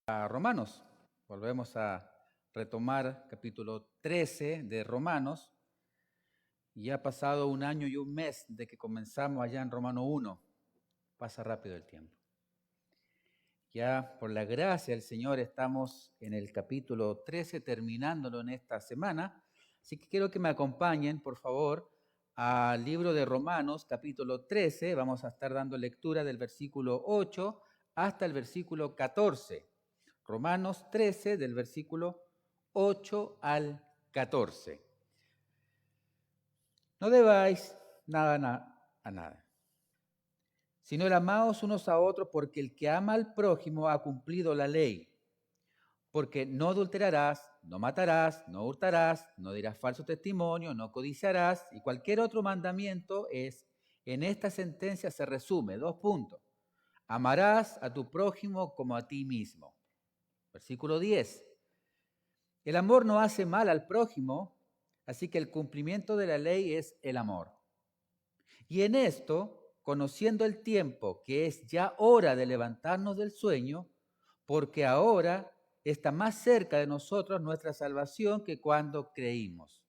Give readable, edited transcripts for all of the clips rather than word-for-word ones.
A Romanos. Volvemos a retomar capítulo 13 de Romanos. Ya ha pasado un año y un mes de que comenzamos allá en Romano 1. Pasa rápido el tiempo. Ya por la gracia del Señor estamos en el capítulo 13, terminándolo en esta semana. Así que quiero que me acompañen, por favor, al libro de Romanos, capítulo 13. Vamos a estar dando lectura del versículo 8 hasta el versículo 14. Romanos 13, del versículo 8 al 14. No debáis nada a nada, sino el amaos unos a otros, porque el que ama al prójimo ha cumplido la ley. Porque no adulterarás, no matarás, no hurtarás, no dirás falso testimonio, no codiciarás, y cualquier otro mandamiento en esta sentencia se resume, 2 puntos. Amarás a tu prójimo como a ti mismo. Versículo 10. El amor no hace mal al prójimo, así que el cumplimiento de la ley es el amor. Y en esto, conociendo el tiempo, que es ya hora de levantarnos del sueño, porque ahora está más cerca de nosotros nuestra salvación que cuando creímos.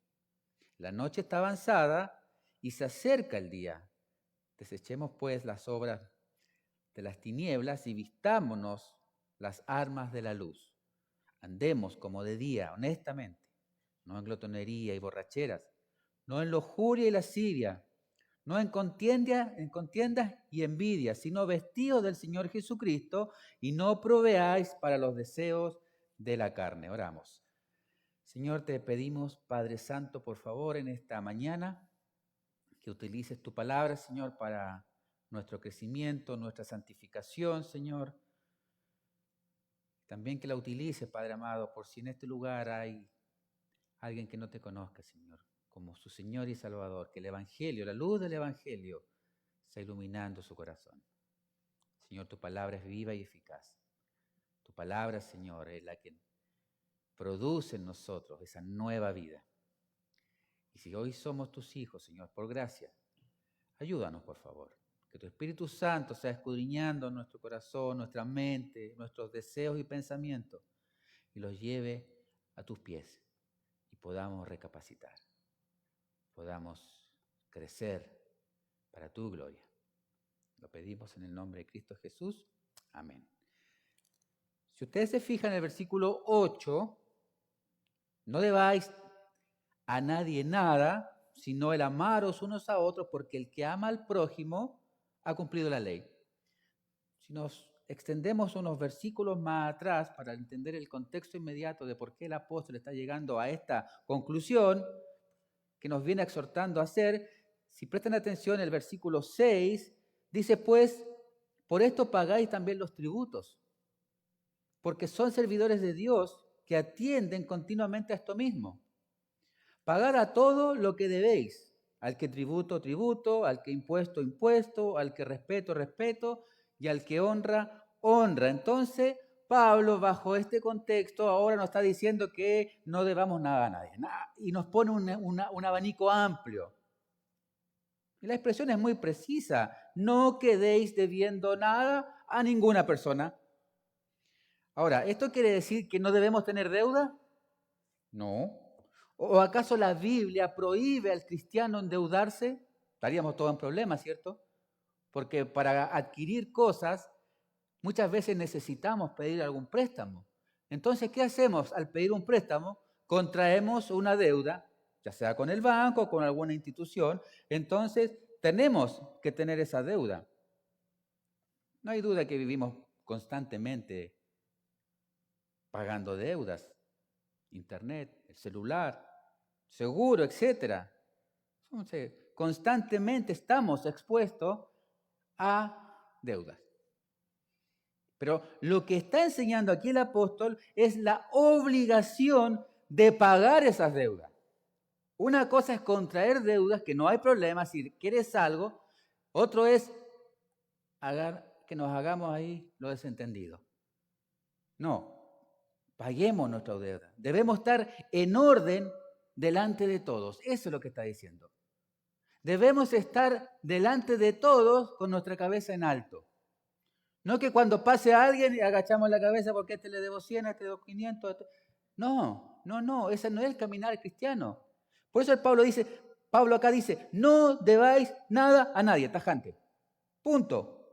La noche está avanzada y se acerca el día. Desechemos pues las obras de las tinieblas y vistámonos las armas de la luz. Andemos como de día, honestamente, no en glotonería y borracheras, no en lujuria y lascivia, no en contiendas y envidias, sino vestidos del Señor Jesucristo y no proveáis para los deseos de la carne. Oramos. Señor, te pedimos, Padre Santo, por favor, en esta mañana, que utilices tu palabra, Señor, para nuestro crecimiento, nuestra santificación, Señor. También que la utilices, Padre amado, por si en este lugar hay alguien que no te conozca, Señor, como su Señor y Salvador, que el Evangelio, la luz del Evangelio, sea iluminando su corazón. Señor, tu palabra es viva y eficaz. Tu palabra, Señor, es la que produce en nosotros esa nueva vida. Y si hoy somos tus hijos, Señor, por gracia, ayúdanos, por favor. Que tu Espíritu Santo sea escudriñando nuestro corazón, nuestra mente, nuestros deseos y pensamientos, y los lleve a tus pies y podamos recapacitar, podamos crecer para tu gloria. Lo pedimos en el nombre de Cristo Jesús. Amén. Si ustedes se fijan en el versículo 8, no debáis a nadie nada, sino el amaros unos a otros, porque el que ama al prójimo ha cumplido la ley. Si nos extendemos unos versículos más atrás para entender el contexto inmediato de por qué el apóstol está llegando a esta conclusión que nos viene exhortando a hacer, si prestan atención, el versículo 6 dice, pues, por esto pagáis también los tributos, porque son servidores de Dios que atienden continuamente a esto mismo. Pagar a todo lo que debéis, al que tributo, tributo, al que impuesto, impuesto, al que respeto, respeto, y al que honra, honra. Entonces, Pablo, bajo este contexto, ahora nos está diciendo que no debamos nada a nadie, y nos pone un abanico amplio. Y la expresión es muy precisa, no quedéis debiendo nada a ninguna persona. Ahora, ¿esto quiere decir que no debemos tener deuda? No. ¿O acaso la Biblia prohíbe al cristiano endeudarse? Estaríamos todos en problemas, ¿cierto? Porque para adquirir cosas muchas veces necesitamos pedir algún préstamo. Entonces, ¿qué hacemos al pedir un préstamo? Contraemos una deuda, ya sea con el banco o con alguna institución. Entonces, tenemos que tener esa deuda. No hay duda que vivimos constantemente pagando deudas, internet, el celular, seguro, etcétera. Entonces, constantemente estamos expuestos a deudas. Pero lo que está enseñando aquí el apóstol es la obligación de pagar esas deudas. Una cosa es contraer deudas, que no hay problema si quieres algo. Otro es que nos hagamos ahí lo desentendido. No, paguemos nuestra deuda. Debemos estar en orden delante de todos. Eso es lo que está diciendo. Debemos estar delante de todos con nuestra cabeza en alto. No que cuando pase a alguien y agachamos la cabeza porque a este le debo 100, a este le debo 500. No, ese no es el caminar cristiano. Por eso Pablo acá dice, no debáis nada a nadie, tajante. Punto.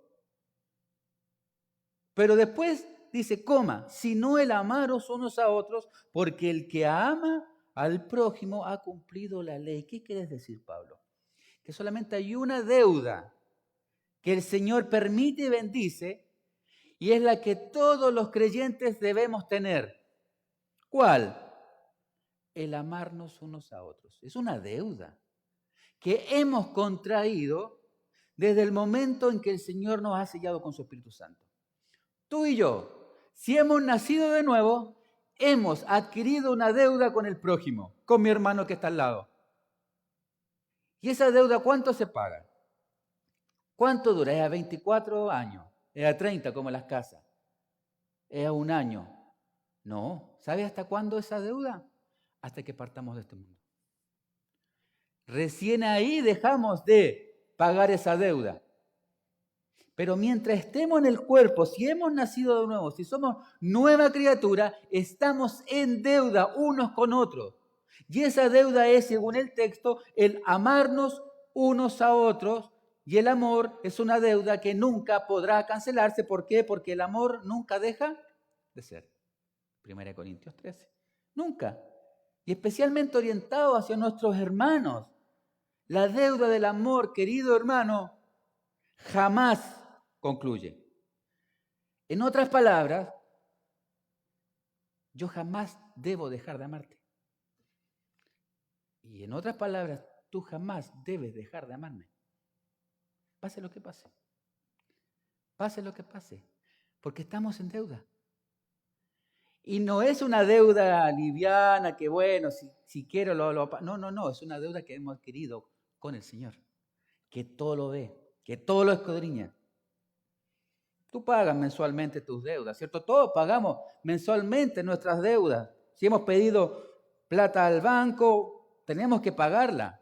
Pero después dice, sino el amaros unos a otros, porque el que ama al prójimo ha cumplido la ley. ¿Qué quieres decir, Pablo? Que solamente hay una deuda que el Señor permite y bendice, y es la que todos los creyentes debemos tener. ¿Cuál? El amarnos unos a otros. Es una deuda que hemos contraído desde el momento en que el Señor nos ha sellado con su Espíritu Santo. Tú y yo, si hemos nacido de nuevo, hemos adquirido una deuda con el prójimo, con mi hermano que está al lado. ¿Y esa deuda cuánto se paga? ¿Cuánto dura? ¿Es a 24 años? ¿Es a 30 como las casas? ¿Es a un año? No. ¿Sabe hasta cuándo esa deuda? Hasta que partamos de este mundo. Recién ahí dejamos de pagar esa deuda. Pero mientras estemos en el cuerpo, si hemos nacido de nuevo, si somos nueva criatura, estamos en deuda unos con otros. Y esa deuda es, según el texto, el amarnos unos a otros. Y el amor es una deuda que nunca podrá cancelarse. ¿Por qué? Porque el amor nunca deja de ser. 1 Corintios 13. Nunca. Y especialmente orientado hacia nuestros hermanos. La deuda del amor, querido hermano, jamás concluye. En otras palabras, yo jamás debo dejar de amarte. Y en otras palabras, tú jamás debes dejar de amarme. Pase lo que pase. Pase lo que pase. Porque estamos en deuda. Y no es una deuda liviana que, bueno, si quiero lo... No. Es una deuda que hemos adquirido con el Señor. Que todo lo ve. Que todo lo escudriña. Tú pagas mensualmente tus deudas, ¿cierto? Todos pagamos mensualmente nuestras deudas. Si hemos pedido plata al banco, tenemos que pagarla.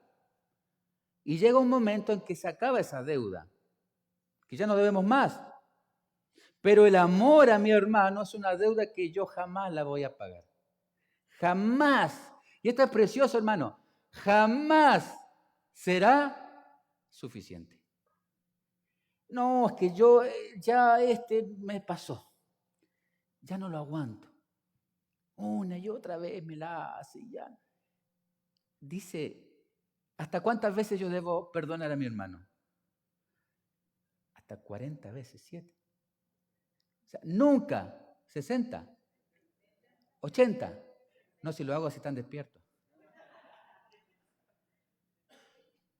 Y llega un momento en que se acaba esa deuda, que ya no debemos más. Pero el amor a mi hermano es una deuda que yo jamás la voy a pagar. Jamás. Y esto es precioso, hermano. Jamás será suficiente. No, es que yo ya me pasó. Ya no lo aguanto. Una y otra vez me la hace ya. Dice, ¿hasta cuántas veces yo debo perdonar a mi hermano? Hasta 40 veces, 7. O sea, nunca, 60, 80. No, si lo hago así tan despierto.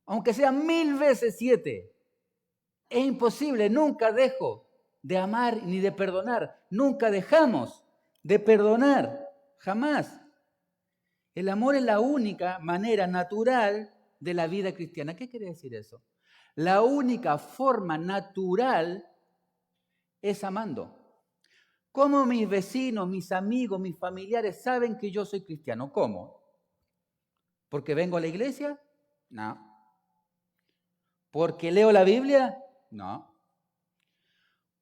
Aunque sea 1000 veces 7. Es imposible, nunca dejo de amar ni de perdonar. Nunca dejamos de perdonar, jamás. El amor es la única manera natural de la vida cristiana. ¿Qué quiere decir eso? La única forma natural es amando. ¿Cómo mis vecinos, mis amigos, mis familiares saben que yo soy cristiano? ¿Cómo? ¿Porque vengo a la iglesia? No. ¿Porque leo la Biblia? No.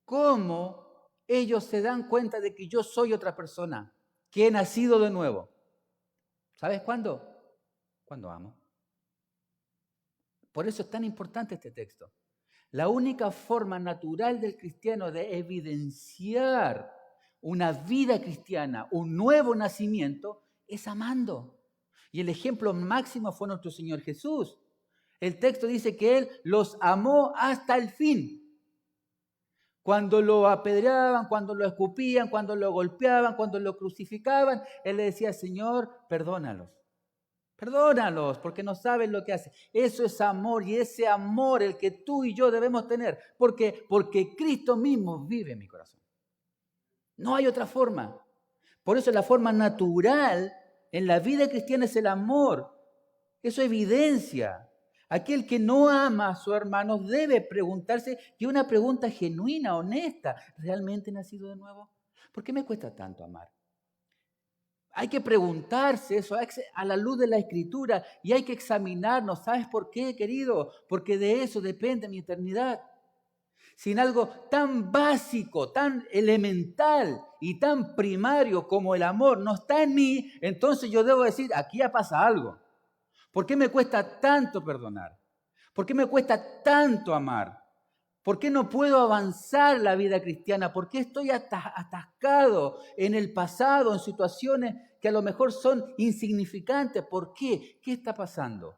¿Cómo ellos se dan cuenta de que yo soy otra persona, que he nacido de nuevo? ¿Sabes cuándo? Cuando amo. Por eso es tan importante este texto. La única forma natural del cristiano de evidenciar una vida cristiana, un nuevo nacimiento, es amando. Y el ejemplo máximo fue nuestro Señor Jesús. El texto dice que Él los amó hasta el fin. Cuando lo apedreaban, cuando lo escupían, cuando lo golpeaban, cuando lo crucificaban, Él le decía, Señor, perdónalos. Perdónalos porque no saben lo que hacen. Eso es amor y ese amor el que tú y yo debemos tener. ¿Por qué? Porque Cristo mismo vive en mi corazón. No hay otra forma. Por eso la forma natural en la vida cristiana es el amor. Eso evidencia. Aquel que no ama a su hermano debe preguntarse, y una pregunta genuina, honesta, ¿realmente he nacido de nuevo? ¿Por qué me cuesta tanto amar? Hay que preguntarse eso a la luz de la Escritura y hay que examinarnos. ¿Sabes por qué, querido? Porque de eso depende mi eternidad. sin algo tan básico, tan elemental y tan primario como el amor no está en mí, entonces yo debo decir, aquí ya pasa algo. ¿Por qué me cuesta tanto perdonar? ¿Por qué me cuesta tanto amar? ¿Por qué no puedo avanzar la vida cristiana? ¿Por qué estoy atascado en el pasado, en situaciones que a lo mejor son insignificantes? ¿Por qué? ¿Qué está pasando?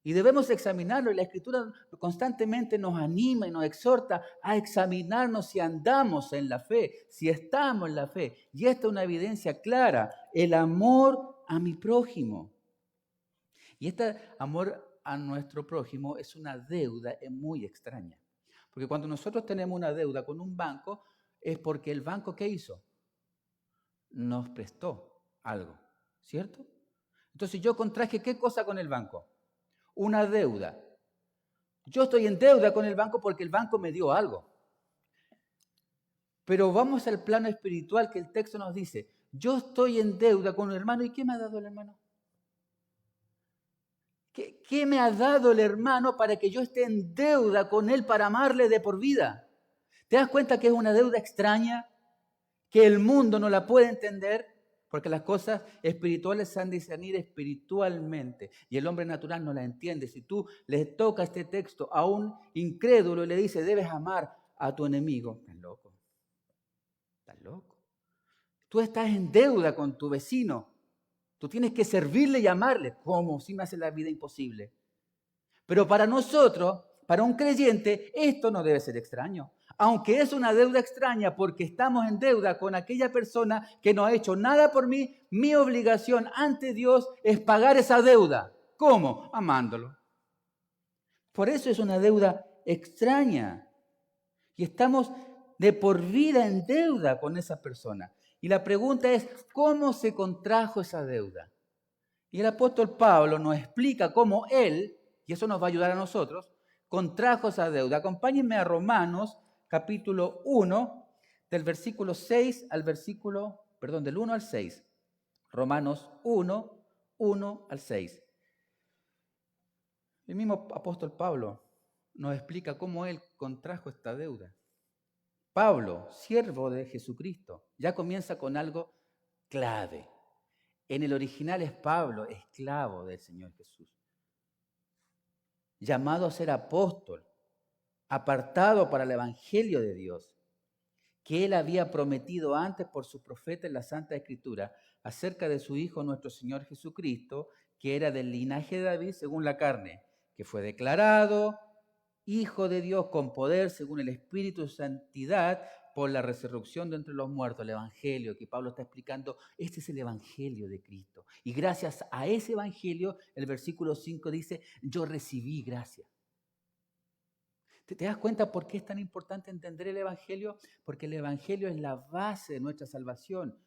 Y debemos examinarlo, y la Escritura constantemente nos anima y nos exhorta a examinarnos si andamos en la fe, si estamos en la fe. Y esta es una evidencia clara, el amor a mi prójimo. Y este amor a nuestro prójimo es una deuda muy extraña. Porque cuando nosotros tenemos una deuda con un banco, es porque el banco, ¿qué hizo? Nos prestó algo, ¿cierto? Entonces yo contraje, ¿qué cosa con el banco? Una deuda. Yo estoy en deuda con el banco porque el banco me dio algo. Pero vamos al plano espiritual que el texto nos dice, yo estoy en deuda con un hermano, ¿y qué me ha dado el hermano? ¿Qué me ha dado el hermano para que yo esté en deuda con él para amarle de por vida? ¿Te das cuenta que es una deuda extraña? Que el mundo no la puede entender, porque las cosas espirituales se han de discernir espiritualmente y el hombre natural no la entiende. Si tú le tocas este texto a un incrédulo y le dices, debes amar a tu enemigo, estás loco, estás loco. Tú estás en deuda con tu vecino, tú tienes que servirle y amarle. ¿Cómo? Si me hace la vida imposible. Pero para nosotros, para un creyente, esto no debe ser extraño. Aunque es una deuda extraña porque estamos en deuda con aquella persona que no ha hecho nada por mí, mi obligación ante Dios es pagar esa deuda. ¿Cómo? Amándolo. Por eso es una deuda extraña. Y estamos de por vida en deuda con esa persona. Y la pregunta es, ¿cómo se contrajo esa deuda? Y el apóstol Pablo nos explica cómo él, y eso nos va a ayudar a nosotros, contrajo esa deuda. Acompáñenme a Romanos capítulo 1, del versículo 6 al del 1 al 6. Romanos 1, 1 al 6. El mismo apóstol Pablo nos explica cómo él contrajo esta deuda. Pablo, siervo de Jesucristo, ya comienza con algo clave. En el original es Pablo, esclavo del Señor Jesús, llamado a ser apóstol, apartado para el Evangelio de Dios, que él había prometido antes por sus profetas en la Santa Escritura, acerca de su Hijo nuestro Señor Jesucristo, que era del linaje de David según la carne, que fue declarado Hijo de Dios con poder según el Espíritu de Santidad por la resurrección de entre los muertos, el Evangelio que Pablo está explicando. Este es el Evangelio de Cristo. Y gracias a ese Evangelio, el versículo 5 dice, yo recibí gracia. ¿Te das cuenta por qué es tan importante entender el Evangelio? Porque el Evangelio es la base de nuestra salvación.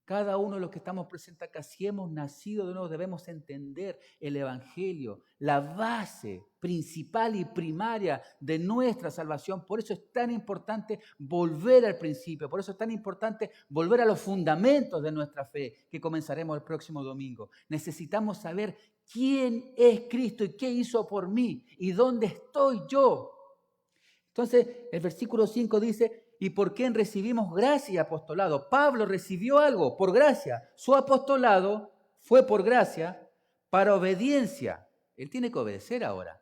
Cada uno de los que estamos presentes acá, si hemos nacido de nuevo, debemos entender el Evangelio, la base principal y primaria de nuestra salvación. Por eso es tan importante volver al principio, por eso es tan importante volver a los fundamentos de nuestra fe, que comenzaremos el próximo domingo. Necesitamos saber quién es Cristo y qué hizo por mí y dónde estoy yo. Entonces, el versículo 5 dice, ¿y por qué recibimos gracia y apostolado? Pablo recibió algo por gracia. Su apostolado fue por gracia para obediencia. Él tiene que obedecer ahora.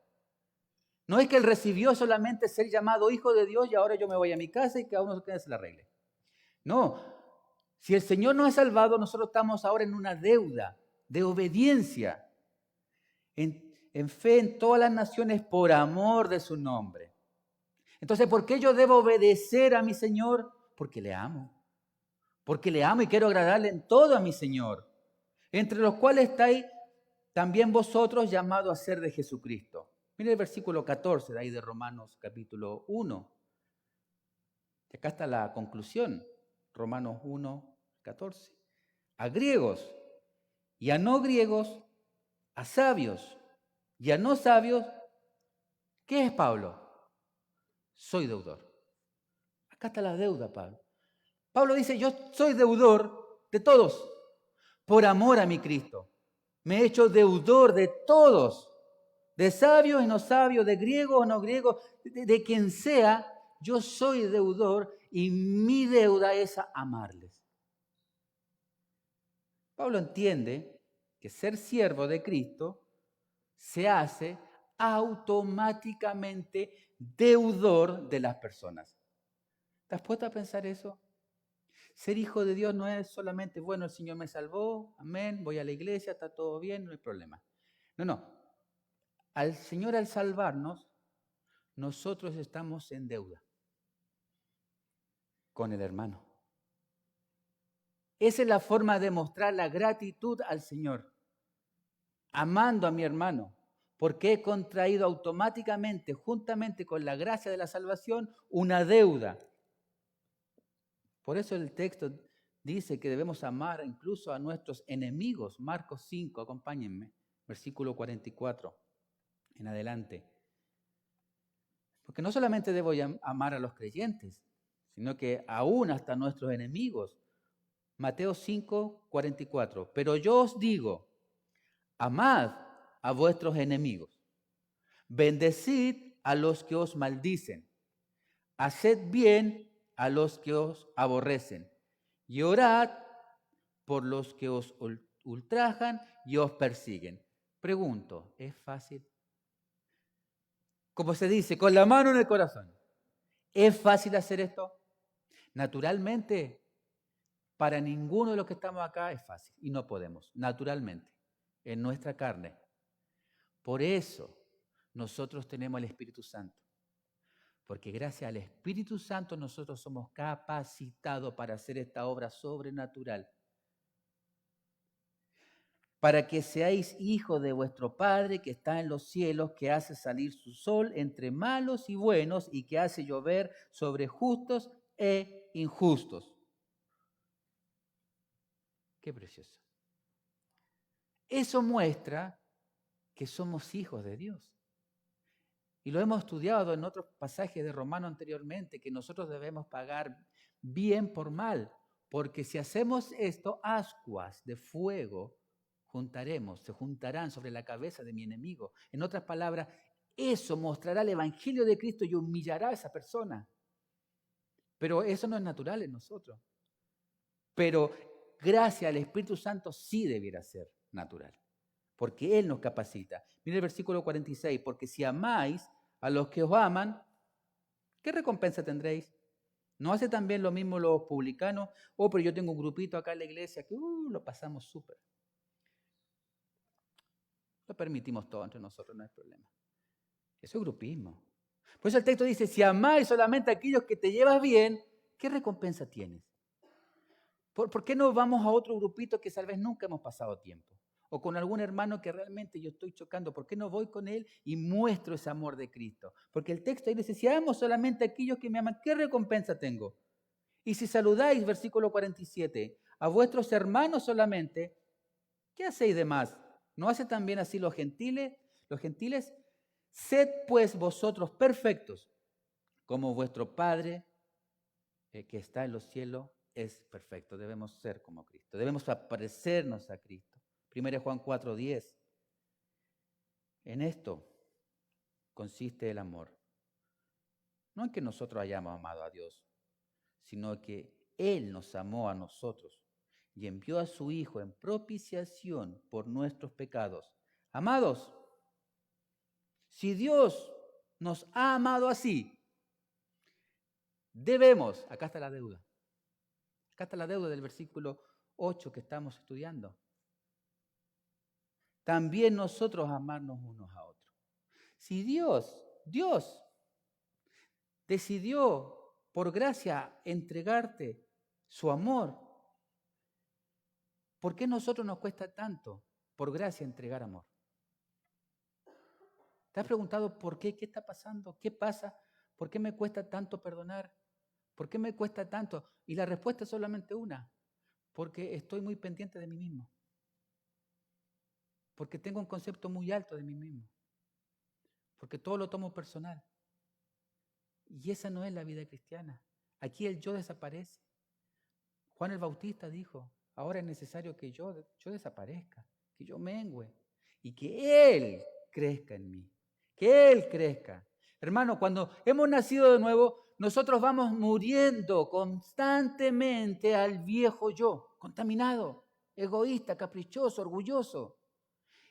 No es que él recibió solamente ser llamado hijo de Dios y ahora yo me voy a mi casa y cada uno se la arregle. No, si el Señor nos ha salvado, nosotros estamos ahora en una deuda de obediencia, en fe en todas las naciones por amor de su nombre. Entonces, ¿por qué yo debo obedecer a mi Señor? Porque le amo. Porque le amo y quiero agradarle en todo a mi Señor. Entre los cuales estáis también vosotros llamados a ser de Jesucristo. Mire el versículo 14 de ahí de Romanos capítulo 1. Y acá está la conclusión. Romanos 1, 14. A griegos y a no griegos, a sabios y a no sabios. ¿Qué es Pablo? Soy deudor. Acá está la deuda, Pablo. Pablo dice, yo soy deudor de todos, por amor a mi Cristo. Me he hecho deudor de todos, De sabios y no sabios, de griegos o no griegos, de quien sea, yo soy deudor y mi deuda es amarles. Pablo entiende que ser siervo de Cristo se hace automáticamente deudor de las personas. ¿Te has puesto a pensar eso? Ser hijo de Dios no es solamente, bueno, el Señor me salvó, amén, voy a la iglesia, está todo bien, no hay problema. No. Al Señor al salvarnos, nosotros estamos en deuda con el hermano. Esa es la forma de mostrar la gratitud al Señor, amando a mi hermano, porque he contraído automáticamente, juntamente con la gracia de la salvación, una deuda. Por eso el texto dice que debemos amar incluso a nuestros enemigos. Marcos 5, acompáñenme, versículo 44 en adelante. Porque no solamente debo amar a los creyentes, sino que aún hasta nuestros enemigos. Mateo 5, 44. Pero yo os digo, amad a vuestros enemigos, bendecid a los que os maldicen, haced bien a los que os aborrecen y orad por los que os ultrajan y os persiguen. Pregunto, ¿es fácil? Como se dice, con la mano en el corazón. ¿Es fácil hacer esto? Naturalmente, para ninguno de los que estamos acá es fácil y no podemos, naturalmente, en nuestra carne. Por eso nosotros tenemos el Espíritu Santo, porque gracias al Espíritu Santo nosotros somos capacitados para hacer esta obra sobrenatural. Para que seáis hijos de vuestro Padre que está en los cielos, que hace salir su sol entre malos y buenos y que hace llover sobre justos e injustos. Qué precioso. Eso muestra que somos hijos de Dios. Y lo hemos estudiado en otros pasajes de Romano anteriormente, que nosotros debemos pagar bien por mal, porque si hacemos esto, ascuas de fuego se juntarán sobre la cabeza de mi enemigo. En otras palabras, eso mostrará el Evangelio de Cristo y humillará a esa persona. Pero eso no es natural en nosotros. Pero gracias al Espíritu Santo sí debiera ser natural, porque Él nos capacita. Mire el versículo 46, porque si amáis a los que os aman, ¿qué recompensa tendréis? ¿No hace también lo mismo los publicanos? Oh, pero yo tengo un grupito acá en la iglesia que lo pasamos súper. Lo permitimos todo entre nosotros, no hay problema. Eso es grupismo. Por eso el texto dice, si amáis solamente a aquellos que te llevas bien, ¿qué recompensa tienes? ¿Por qué no vamos a otro grupito que tal vez nunca hemos pasado tiempo? O con algún hermano que realmente yo estoy chocando. ¿Por qué no voy con él y muestro ese amor de Cristo? Porque el texto ahí dice, si amo solamente a aquellos que me aman, ¿qué recompensa tengo? Y si saludáis, versículo 47, a vuestros hermanos solamente, ¿qué hacéis de más? ¿No hace también así los gentiles? Los gentiles, sed pues vosotros perfectos, como vuestro Padre que está en los cielos es perfecto. Debemos ser como Cristo. Debemos parecernos a Cristo. 1 Juan 4:10. En esto consiste el amor. No en que nosotros hayamos amado a Dios, sino que Él nos amó a nosotros y envió a su Hijo en propiciación por nuestros pecados. Amados, si Dios nos ha amado así, debemos, acá está la deuda. Acá está la deuda del versículo 8 que estamos estudiando. También nosotros amarnos unos a otros. Si Dios decidió por gracia entregarte su amor, ¿por qué a nosotros nos cuesta tanto por gracia entregar amor? ¿Te has preguntado por qué? ¿Qué está pasando? ¿Qué pasa? ¿Por qué me cuesta tanto perdonar? ¿Por qué me cuesta tanto? Y la respuesta es solamente una, porque estoy muy pendiente de mí mismo. Porque tengo un concepto muy alto de mí mismo. Porque todo lo tomo personal. Y esa no es la vida cristiana. Aquí el yo desaparece. Juan el Bautista dijo, ahora es necesario que yo desaparezca, que yo mengüe y que Él crezca en mí, que Él crezca. Hermano, cuando hemos nacido de nuevo, nosotros vamos muriendo constantemente al viejo yo, contaminado, egoísta, caprichoso, orgulloso.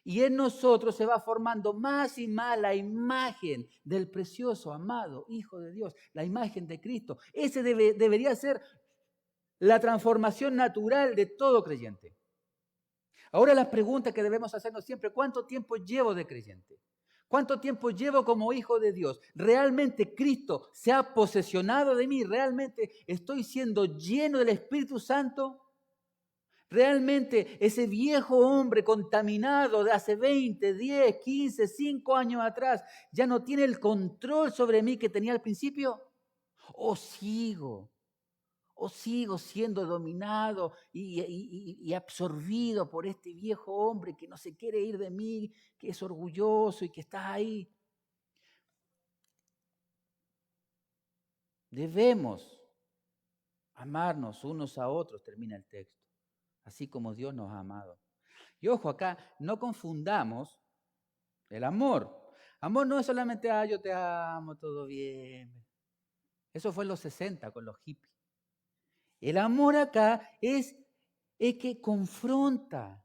Y en nosotros se va formando más y más la imagen del precioso, amado Hijo de Dios, la imagen de Cristo. Ese debería ser la transformación natural de todo creyente. Ahora la pregunta que debemos hacernos siempre, ¿cuánto tiempo llevo de creyente? ¿Cuánto tiempo llevo como hijo de Dios? ¿Realmente Cristo se ha posesionado de mí? ¿Realmente estoy siendo lleno del Espíritu Santo? ¿Realmente ese viejo hombre contaminado de hace 20, 10, 15, 5 años atrás ya no tiene el control sobre mí que tenía al principio? ¿O sigo siendo dominado y absorbido por este viejo hombre que no se quiere ir de mí, que es orgulloso y que está ahí? Debemos amarnos unos a otros, termina el texto, así como Dios nos ha amado. Y ojo, acá no confundamos el amor. Amor no es solamente, yo te amo, todo bien. Eso fue en los 60 con los hippies. El amor acá es el que confronta,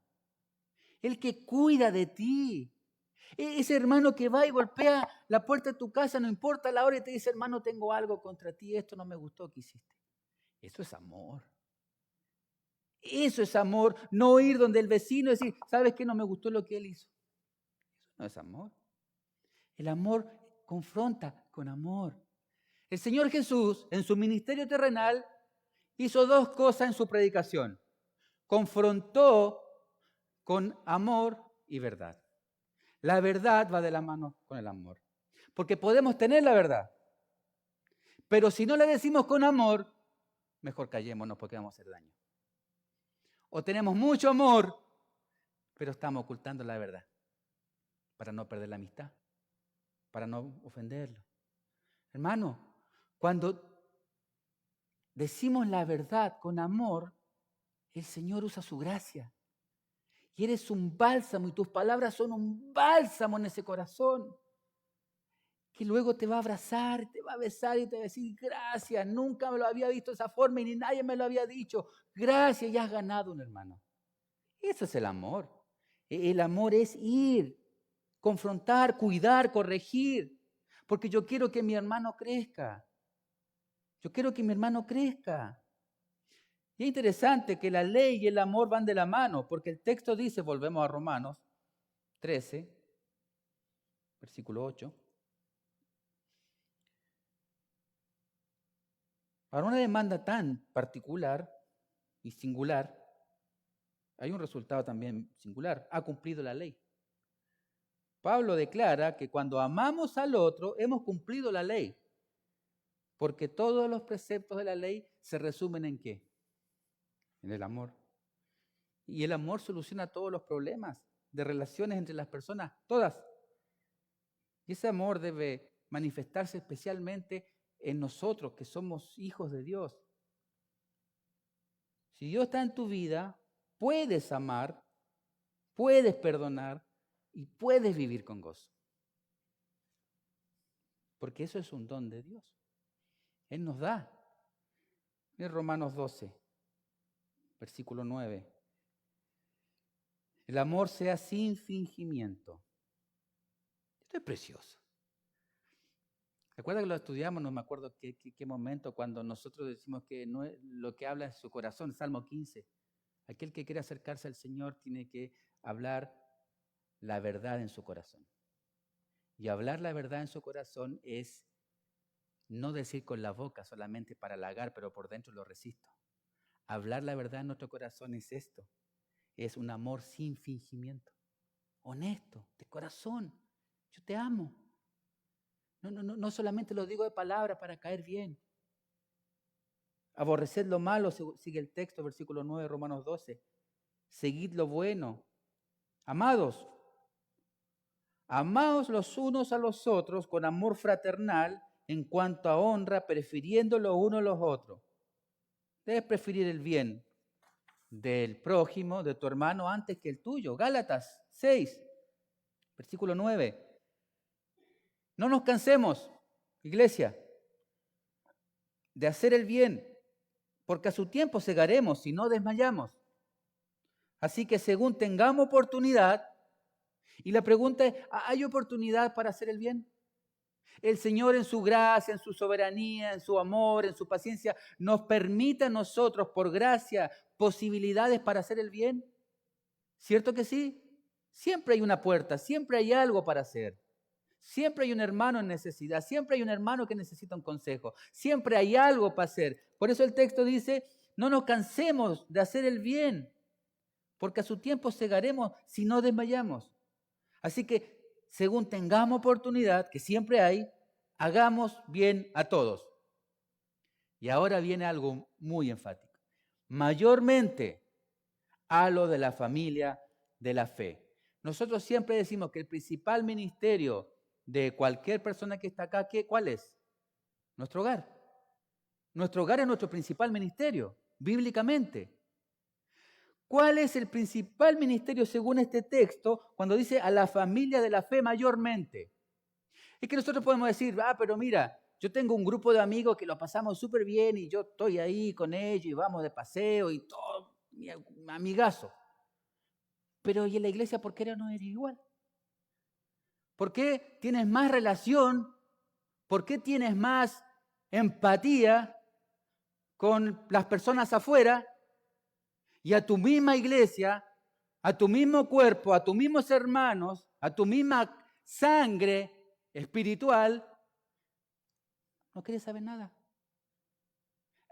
el que cuida de ti. Ese hermano que va y golpea la puerta de tu casa, no importa la hora, y te dice, hermano, tengo algo contra ti, esto no me gustó que hiciste. Eso es amor. Eso es amor, no ir donde el vecino y decir, ¿sabes qué? No me gustó lo que él hizo. Eso no es amor. El amor confronta con amor. El Señor Jesús, en su ministerio terrenal, hizo dos cosas en su predicación. Confrontó con amor y verdad. La verdad va de la mano con el amor. Porque podemos tener la verdad, pero si no la decimos con amor, mejor callémonos porque vamos a hacer daño. O tenemos mucho amor, pero estamos ocultando la verdad para no perder la amistad, para no ofenderlo. Hermano, cuando decimos la verdad con amor, el Señor usa su gracia. Y eres un bálsamo y tus palabras son un bálsamo en ese corazón. Que luego te va a abrazar, te va a besar y te va a decir, gracias, nunca me lo había visto de esa forma y ni nadie me lo había dicho. Gracias, ya has ganado un hermano. Eso es el amor. El amor es ir, confrontar, cuidar, corregir. Porque yo quiero que mi hermano crezca. Yo quiero que mi hermano crezca. Y es interesante que la ley y el amor van de la mano, porque el texto dice, volvemos a Romanos 13, versículo 8. Para una demanda tan particular y singular, hay un resultado también singular. Ha cumplido la ley. Pablo declara que cuando amamos al otro, hemos cumplido la ley. Porque todos los preceptos de la ley se resumen ¿en qué? En el amor. Y el amor soluciona todos los problemas de relaciones entre las personas, todas. Y ese amor debe manifestarse especialmente en nosotros, que somos hijos de Dios. Si Dios está en tu vida, puedes amar, puedes perdonar y puedes vivir con gozo. Porque eso es un don de Dios. Él nos da. En Romanos 12, versículo 9. El amor sea sin fingimiento. Esto es precioso. ¿Recuerda que lo estudiamos? No me acuerdo qué momento, cuando nosotros decimos que no es lo que habla es su corazón, Salmo 15. Aquel que quiere acercarse al Señor tiene que hablar la verdad en su corazón. Y hablar la verdad en su corazón es no decir con la boca solamente para halagar, pero por dentro lo resisto. Hablar la verdad en nuestro corazón es esto. Es un amor sin fingimiento. Honesto, de corazón. Yo te amo. No solamente lo digo de palabra para caer bien. Aborreced lo malo, sigue el texto, versículo 9 de Romanos 12. Seguid lo bueno. Amados, amaos los unos a los otros con amor fraternal en cuanto a honra, prefiriendo los unos a los otros. Debes preferir el bien del prójimo, de tu hermano, antes que el tuyo. Gálatas 6, Versículo 9. No nos cansemos, iglesia, de hacer el bien, porque a su tiempo segaremos si no desmayamos. Así que según tengamos oportunidad, y la pregunta es, ¿hay oportunidad para hacer el bien? El Señor en su gracia, en su soberanía, en su amor, en su paciencia, nos permite a nosotros, por gracia, posibilidades para hacer el bien. ¿Cierto que sí? Siempre hay una puerta, siempre hay algo para hacer. Siempre hay un hermano en necesidad, siempre hay un hermano que necesita un consejo, siempre hay algo para hacer. Por eso el texto dice, no nos cansemos de hacer el bien, porque a su tiempo segaremos si no desmayamos. Así que, según tengamos oportunidad, que siempre hay, hagamos bien a todos. Y ahora viene algo muy enfático. Mayormente a lo de la familia de la fe. Nosotros siempre decimos que el principal ministerio de cualquier persona que está acá, ¿cuál es? Nuestro hogar. Nuestro hogar es nuestro principal ministerio, bíblicamente. ¿Cuál es el principal ministerio según este texto cuando dice a la familia de la fe mayormente? Es que nosotros podemos decir, pero mira, yo tengo un grupo de amigos que lo pasamos súper bien y yo estoy ahí con ellos y vamos de paseo y todo, mi amigazo. Pero ¿y en la iglesia por qué no eres igual? ¿Por qué tienes más relación? ¿Por qué tienes más empatía con las personas afuera y a tu misma iglesia, a tu mismo cuerpo, a tus mismos hermanos, a tu misma sangre espiritual? No quieres saber nada.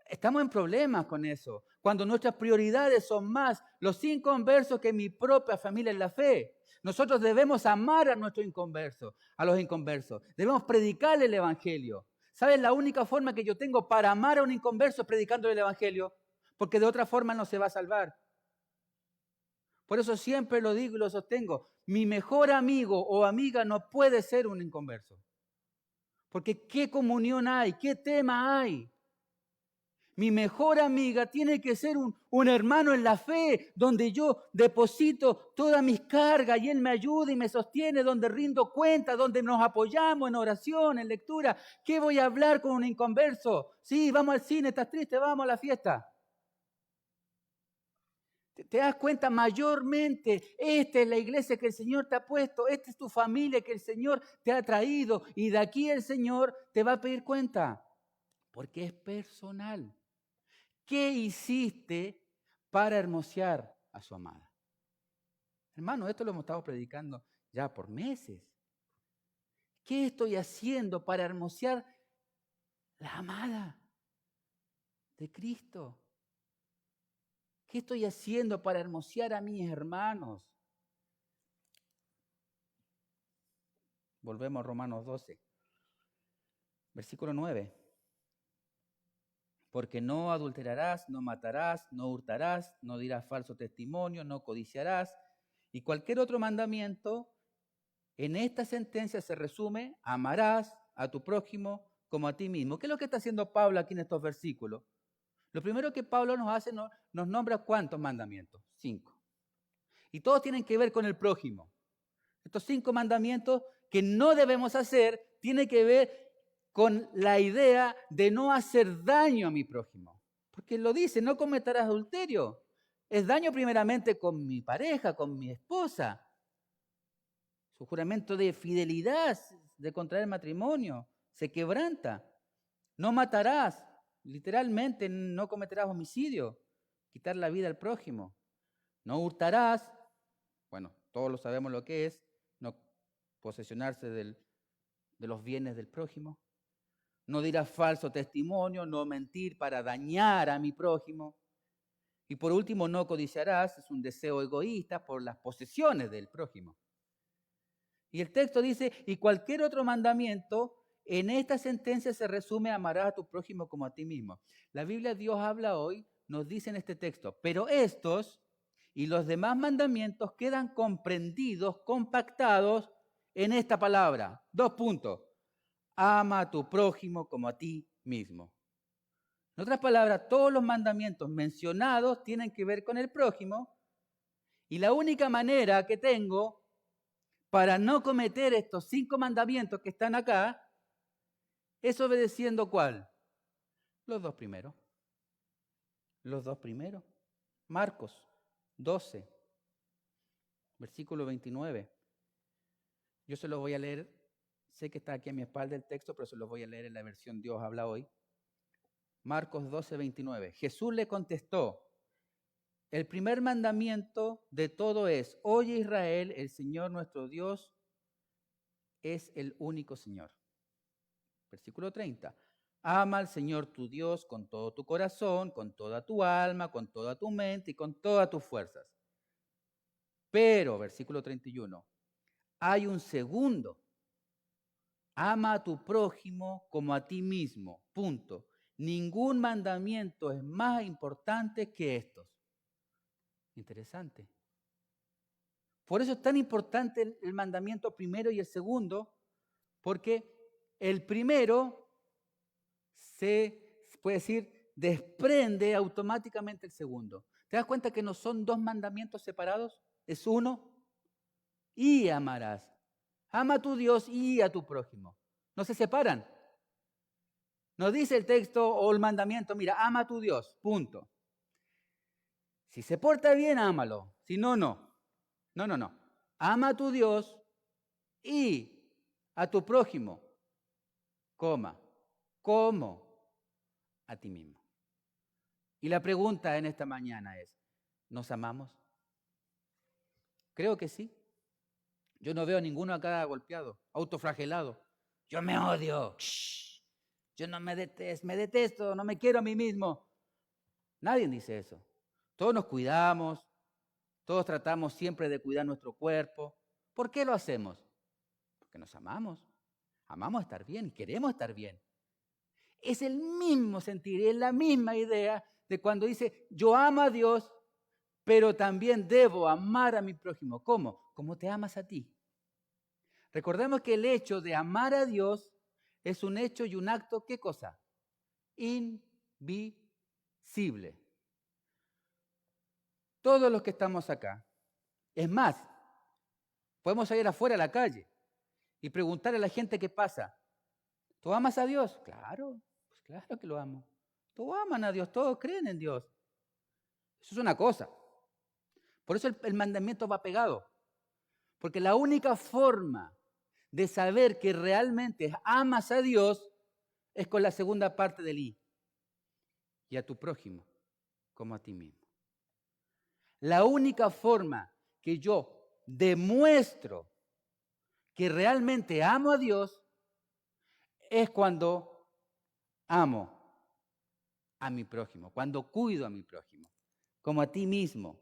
Estamos en problemas con eso. Cuando nuestras prioridades son más los inconversos que mi propia familia en la fe. Nosotros debemos amar a nuestros inconversos, a los inconversos. Debemos predicarle el evangelio. ¿Sabes? La única forma que yo tengo para amar a un inconverso es predicándole el evangelio, porque de otra forma no se va a salvar. Por eso siempre lo digo y lo sostengo. Mi mejor amigo o amiga no puede ser un inconverso. Porque ¿qué comunión hay? ¿Qué tema hay? Mi mejor amiga tiene que ser un hermano en la fe, donde yo deposito todas mis cargas y él me ayuda y me sostiene, donde rindo cuenta, donde nos apoyamos en oración, en lectura. ¿Qué voy a hablar con un inconverso? Sí, vamos al cine, estás triste, vamos a la fiesta. ¿Te das cuenta? Mayormente, esta es la iglesia que el Señor te ha puesto, esta es tu familia que el Señor te ha traído y de aquí el Señor te va a pedir cuenta, porque es personal. ¿Qué hiciste para hermosear a su amada? Hermano, esto lo hemos estado predicando ya por meses. ¿Qué estoy haciendo para hermosear la amada de Cristo? ¿Qué estoy haciendo para hermosear a mis hermanos? Volvemos a Romanos 12, versículo 9. Porque no adulterarás, no matarás, no hurtarás, no dirás falso testimonio, no codiciarás. Y cualquier otro mandamiento, en esta sentencia se resume, amarás a tu prójimo como a ti mismo. ¿Qué es lo que está haciendo Pablo aquí en estos versículos? Lo primero que Pablo nos hace, nos nombra ¿cuántos mandamientos? 5. Y todos tienen que ver con el prójimo. Estos 5 mandamientos que no debemos hacer tienen que ver con la idea de no hacer daño a mi prójimo. Porque lo dice, no cometerás adulterio. Es daño primeramente con mi pareja, con mi esposa. Su juramento de fidelidad, de contraer matrimonio, se quebranta. No matarás, literalmente no cometerás homicidio, quitar la vida al prójimo. No hurtarás, bueno, todos lo sabemos lo que es, no posesionarse de los bienes del prójimo. No dirás falso testimonio, no mentir para dañar a mi prójimo. Y por último, no codiciarás, es un deseo egoísta por las posesiones del prójimo. Y el texto dice, y cualquier otro mandamiento, en esta sentencia se resume, amarás a tu prójimo como a ti mismo. La Biblia, Dios habla hoy, nos dice en este texto, pero estos y los demás mandamientos quedan comprendidos, compactados en esta palabra. 2 puntos. Ama a tu prójimo como a ti mismo. En otras palabras, todos los mandamientos mencionados tienen que ver con el prójimo y la única manera que tengo para no cometer estos 5 mandamientos que están acá, es obedeciendo ¿cuál? Los 2 primeros. Los 2 primeros. Marcos 12, versículo 29. Yo se los voy a leer. Sé que está aquí a mi espalda el texto, pero se los voy a leer en la versión Dios habla hoy. Marcos 12, 29. Jesús le contestó: el primer mandamiento de todo es: oye Israel, el Señor nuestro Dios es el único Señor. Versículo 30. Ama al Señor tu Dios con todo tu corazón, con toda tu alma, con toda tu mente y con todas tus fuerzas. Pero, versículo 31, hay un segundo. Ama a tu prójimo como a ti mismo. Punto. Ningún mandamiento es más importante que estos. Interesante. Por eso es tan importante el mandamiento primero y el segundo, porque el primero se puede decir, desprende automáticamente el segundo. ¿Te das cuenta que no son 2 mandamientos separados? Es uno. Y amarás. Ama a tu Dios y a tu prójimo. No se separan. No dice el texto o el mandamiento, mira, ama a tu Dios, punto. Si se porta bien, ámalo. Si no, no. No. Ama a tu Dios y a tu prójimo. ¿Cómo? A ti mismo. Y la pregunta en esta mañana es, ¿nos amamos? Creo que sí. Yo no veo a ninguno acá golpeado, autoflagelado. Yo me odio. Shh. Yo no me detesto, no me quiero a mí mismo. Nadie dice eso. Todos nos cuidamos, todos tratamos siempre de cuidar nuestro cuerpo. ¿Por qué lo hacemos? Porque nos amamos. Amamos estar bien y queremos estar bien. Es el mismo sentir, es la misma idea de cuando dice, yo amo a Dios, pero también debo amar a mi prójimo. ¿Cómo? Como te amas a ti. Recordemos que el hecho de amar a Dios es un hecho y un acto, ¿qué cosa? Invisible. Todos los que estamos acá. Es más, podemos salir afuera a la calle y preguntarle a la gente qué pasa. ¿Tú amas a Dios? Claro, pues claro que lo amo. Todos aman a Dios, todos creen en Dios. Eso es una cosa. Por eso el mandamiento va pegado. Porque la única forma de saber que realmente amas a Dios es con la segunda parte del I. Y a tu prójimo como a ti mismo. La única forma que yo demuestro que realmente amo a Dios es cuando amo a mi prójimo, cuando cuido a mi prójimo, como a ti mismo.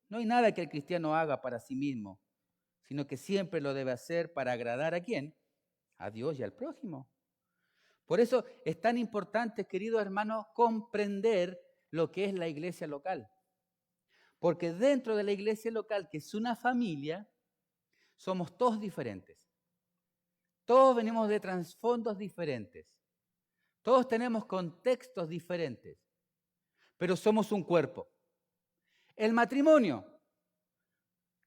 No hay nada que el cristiano haga para sí mismo, sino que siempre lo debe hacer para agradar ¿a quién? A Dios y al prójimo. Por eso es tan importante, queridos hermanos, comprender lo que es la iglesia local. Porque dentro de la iglesia local, que es una familia, somos todos diferentes. Todos venimos de trasfondos diferentes. Todos tenemos contextos diferentes. Pero somos un cuerpo. El matrimonio,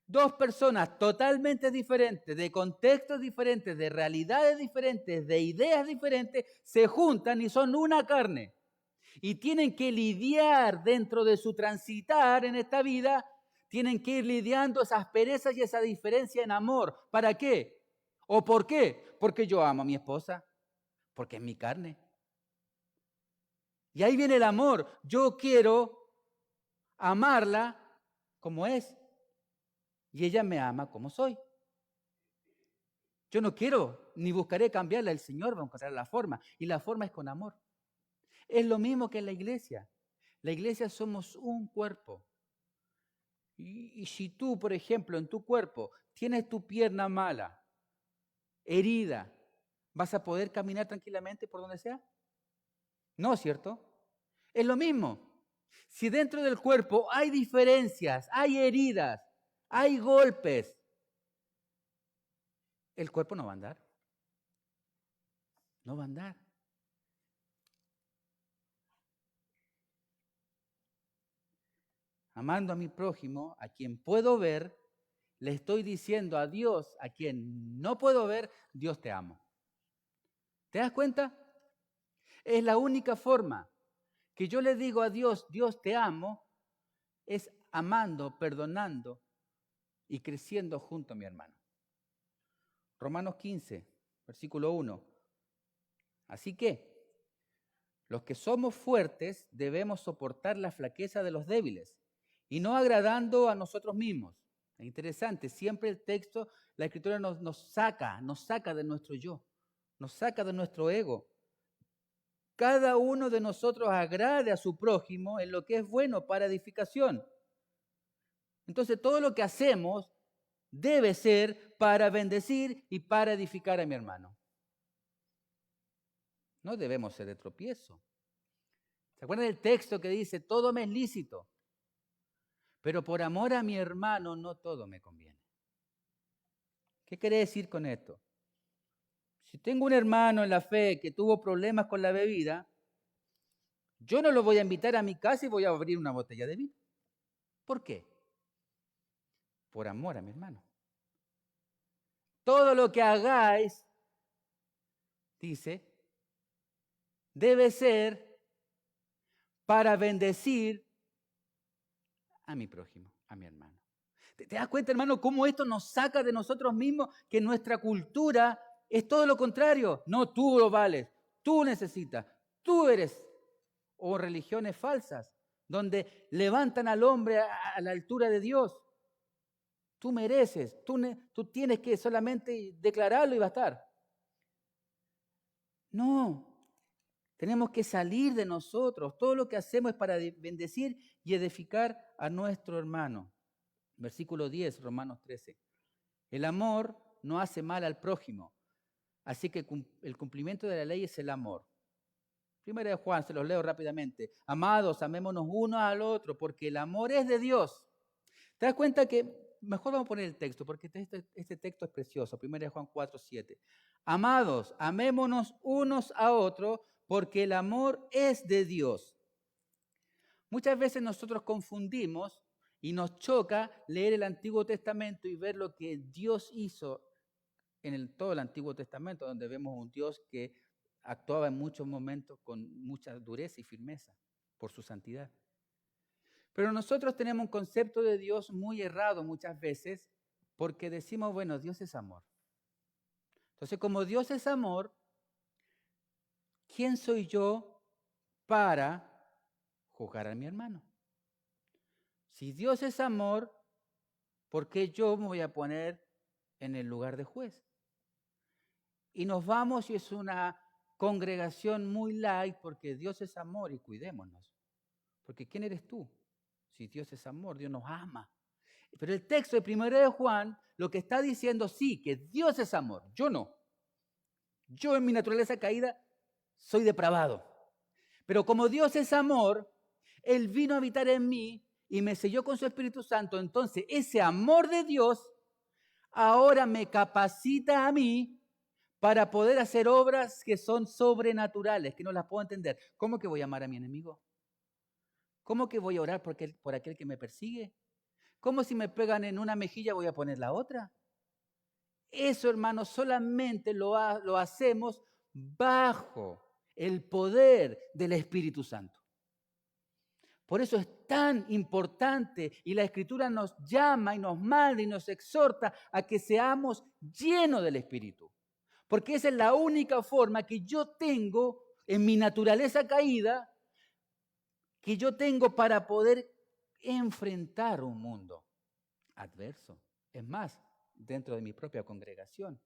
2 personas totalmente diferentes, de contextos diferentes, de realidades diferentes, de ideas diferentes, se juntan y son una carne. Y tienen que lidiar dentro de su transitar en esta vida, tienen que ir lidiando esas asperezas y esa diferencia en amor. ¿Para qué? ¿O por qué? Porque yo amo a mi esposa, porque es mi carne. Y ahí viene el amor. Yo quiero amarla como es. Y ella me ama como soy. Yo no quiero ni buscaré cambiarla. El Señor va a encontrar la forma. Y la forma es con amor. Es lo mismo que en la iglesia. La iglesia somos un cuerpo. Y si tú, por ejemplo, en tu cuerpo tienes tu pierna mala, herida, ¿vas a poder caminar tranquilamente por donde sea? No, ¿cierto? Es lo mismo. Si dentro del cuerpo hay diferencias, hay heridas, hay golpes, el cuerpo no va a andar. No va a andar. Amando a mi prójimo, a quien puedo ver le estoy diciendo a Dios, a quien no puedo ver, Dios te amo. ¿Te das cuenta? Es la única forma que yo le digo a Dios, Dios te amo, es amando, perdonando y creciendo junto a mi hermano. Romanos 15, versículo 1. Así que los que somos fuertes debemos soportar la flaqueza de los débiles y no agradando a nosotros mismos. Es interesante, siempre el texto, la Escritura nos saca de nuestro yo, nos saca de nuestro ego. Cada uno de nosotros agrade a su prójimo en lo que es bueno para edificación. Entonces todo lo que hacemos debe ser para bendecir y para edificar a mi hermano. No debemos ser de tropiezo. ¿Se acuerdan del texto que dice, todo me es lícito, pero por amor a mi hermano no todo me conviene? ¿Qué quiere decir con esto? Si tengo un hermano en la fe que tuvo problemas con la bebida, yo no lo voy a invitar a mi casa y voy a abrir una botella de vino. ¿Por qué? Por amor a mi hermano. Todo lo que hagáis, dice, debe ser para bendecir a mi prójimo, a mi hermano. ¿Te das cuenta, hermano, cómo esto nos saca de nosotros mismos? Que nuestra cultura es todo lo contrario. No, tú lo vales, tú necesitas, tú eres. O religiones falsas, donde levantan al hombre a la altura de Dios. Tú mereces, tú tienes que solamente declararlo y bastar. No, tenemos que salir de nosotros. Todo lo que hacemos es para bendecir y edificar a nuestro hermano. Versículo 10, Romanos 13. El amor no hace mal al prójimo, así que el cumplimiento de la ley es el amor. Primera de Juan, se los leo rápidamente. Amados, amémonos uno al otro, porque el amor es de Dios. ¿Te das cuenta que, mejor vamos a poner el texto, porque este texto es precioso. Primera de Juan 4, 7. Amados, amémonos unos a otros, porque el amor es de Dios. Muchas veces nosotros confundimos y nos choca leer el Antiguo Testamento y ver lo que Dios hizo en todo el Antiguo Testamento, donde vemos un Dios que actuaba en muchos momentos con mucha dureza y firmeza por su santidad. Pero nosotros tenemos un concepto de Dios muy errado muchas veces porque decimos, bueno, Dios es amor. Entonces, como Dios es amor, ¿quién soy yo para juzgar a mi hermano? Si Dios es amor, ¿por qué yo me voy a poner en el lugar de juez? Y nos vamos y es una congregación muy light porque Dios es amor y cuidémonos. Porque ¿quién eres tú? Si Dios es amor, Dios nos ama. Pero el texto de 1 de Juan lo que está diciendo, sí, que Dios es amor, yo no. Yo en mi naturaleza caída soy depravado. Pero como Dios es amor, Él vino a habitar en mí y me selló con su Espíritu Santo. Entonces ese amor de Dios ahora me capacita a mí para poder hacer obras que son sobrenaturales, que no las puedo entender. ¿Cómo que voy a amar a mi enemigo? ¿Cómo que voy a orar por aquel que me persigue? ¿Cómo si me pegan en una mejilla voy a poner la otra? Eso, hermanos, solamente lo hacemos bajo el poder del Espíritu Santo. Por eso es tan importante y la Escritura nos llama y nos manda y nos exhorta a que seamos llenos del Espíritu. Porque esa es la única forma que yo tengo en mi naturaleza caída, que yo tengo para poder enfrentar un mundo adverso. Es más, dentro de mi propia congregación.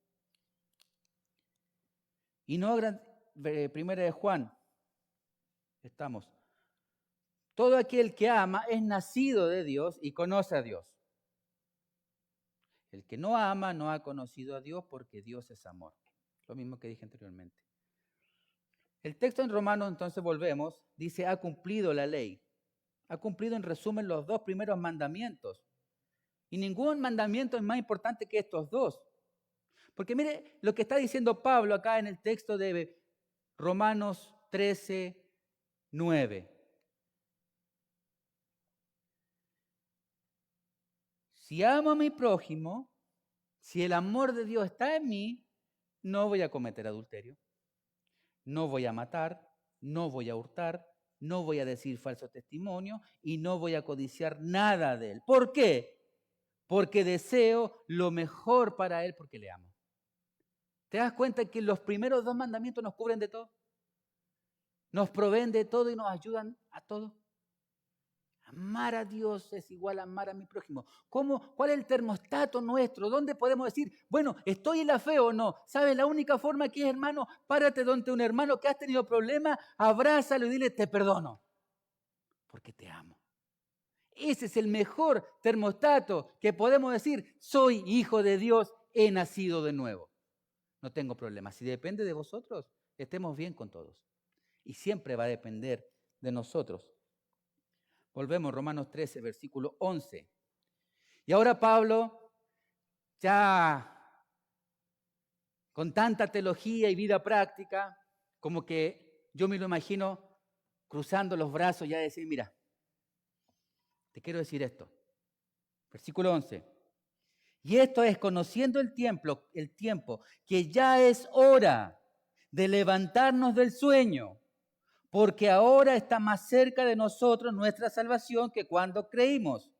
Y no, primera de Juan, estamos. Todo aquel que ama es nacido de Dios y conoce a Dios. El que no ama no ha conocido a Dios porque Dios es amor. Lo mismo que dije anteriormente. El texto en Romanos, entonces volvemos, dice, ha cumplido la ley. Ha cumplido en resumen los 2 primeros mandamientos. Y ningún mandamiento es más importante que estos 2. Porque mire lo que está diciendo Pablo acá en el texto de Romanos 13, 9. si amo a mi prójimo, si el amor de Dios está en mí, no voy a cometer adulterio, no voy a matar, no voy a hurtar, no voy a decir falso testimonio y no voy a codiciar nada de él. ¿Por qué? Porque deseo lo mejor para él, porque le amo. ¿Te das cuenta que los primeros 2 mandamientos nos cubren de todo? Nos proveen de todo y nos ayudan a todo. Amar a Dios es igual a amar a mi prójimo. ¿Cuál es el termostato nuestro? ¿Dónde podemos decir, bueno, estoy en la fe o no? ¿Sabes? La única forma que es, hermano, párate donde un hermano que has tenido problemas, abrázalo y dile, te perdono, porque te amo. Ese es el mejor termostato que podemos decir, soy hijo de Dios, he nacido de nuevo. No tengo problema. Si depende de vosotros, estemos bien con todos. Y siempre va a depender de nosotros. Volvemos, Romanos 13, versículo 11. Y ahora Pablo, ya con tanta teología y vida práctica, como que yo me lo imagino cruzando los brazos y a decir, mira, te quiero decir esto. Versículo 11. Y esto es conociendo el tiempo, que ya es hora de levantarnos del sueño, porque ahora está más cerca de nosotros nuestra salvación que cuando creímos.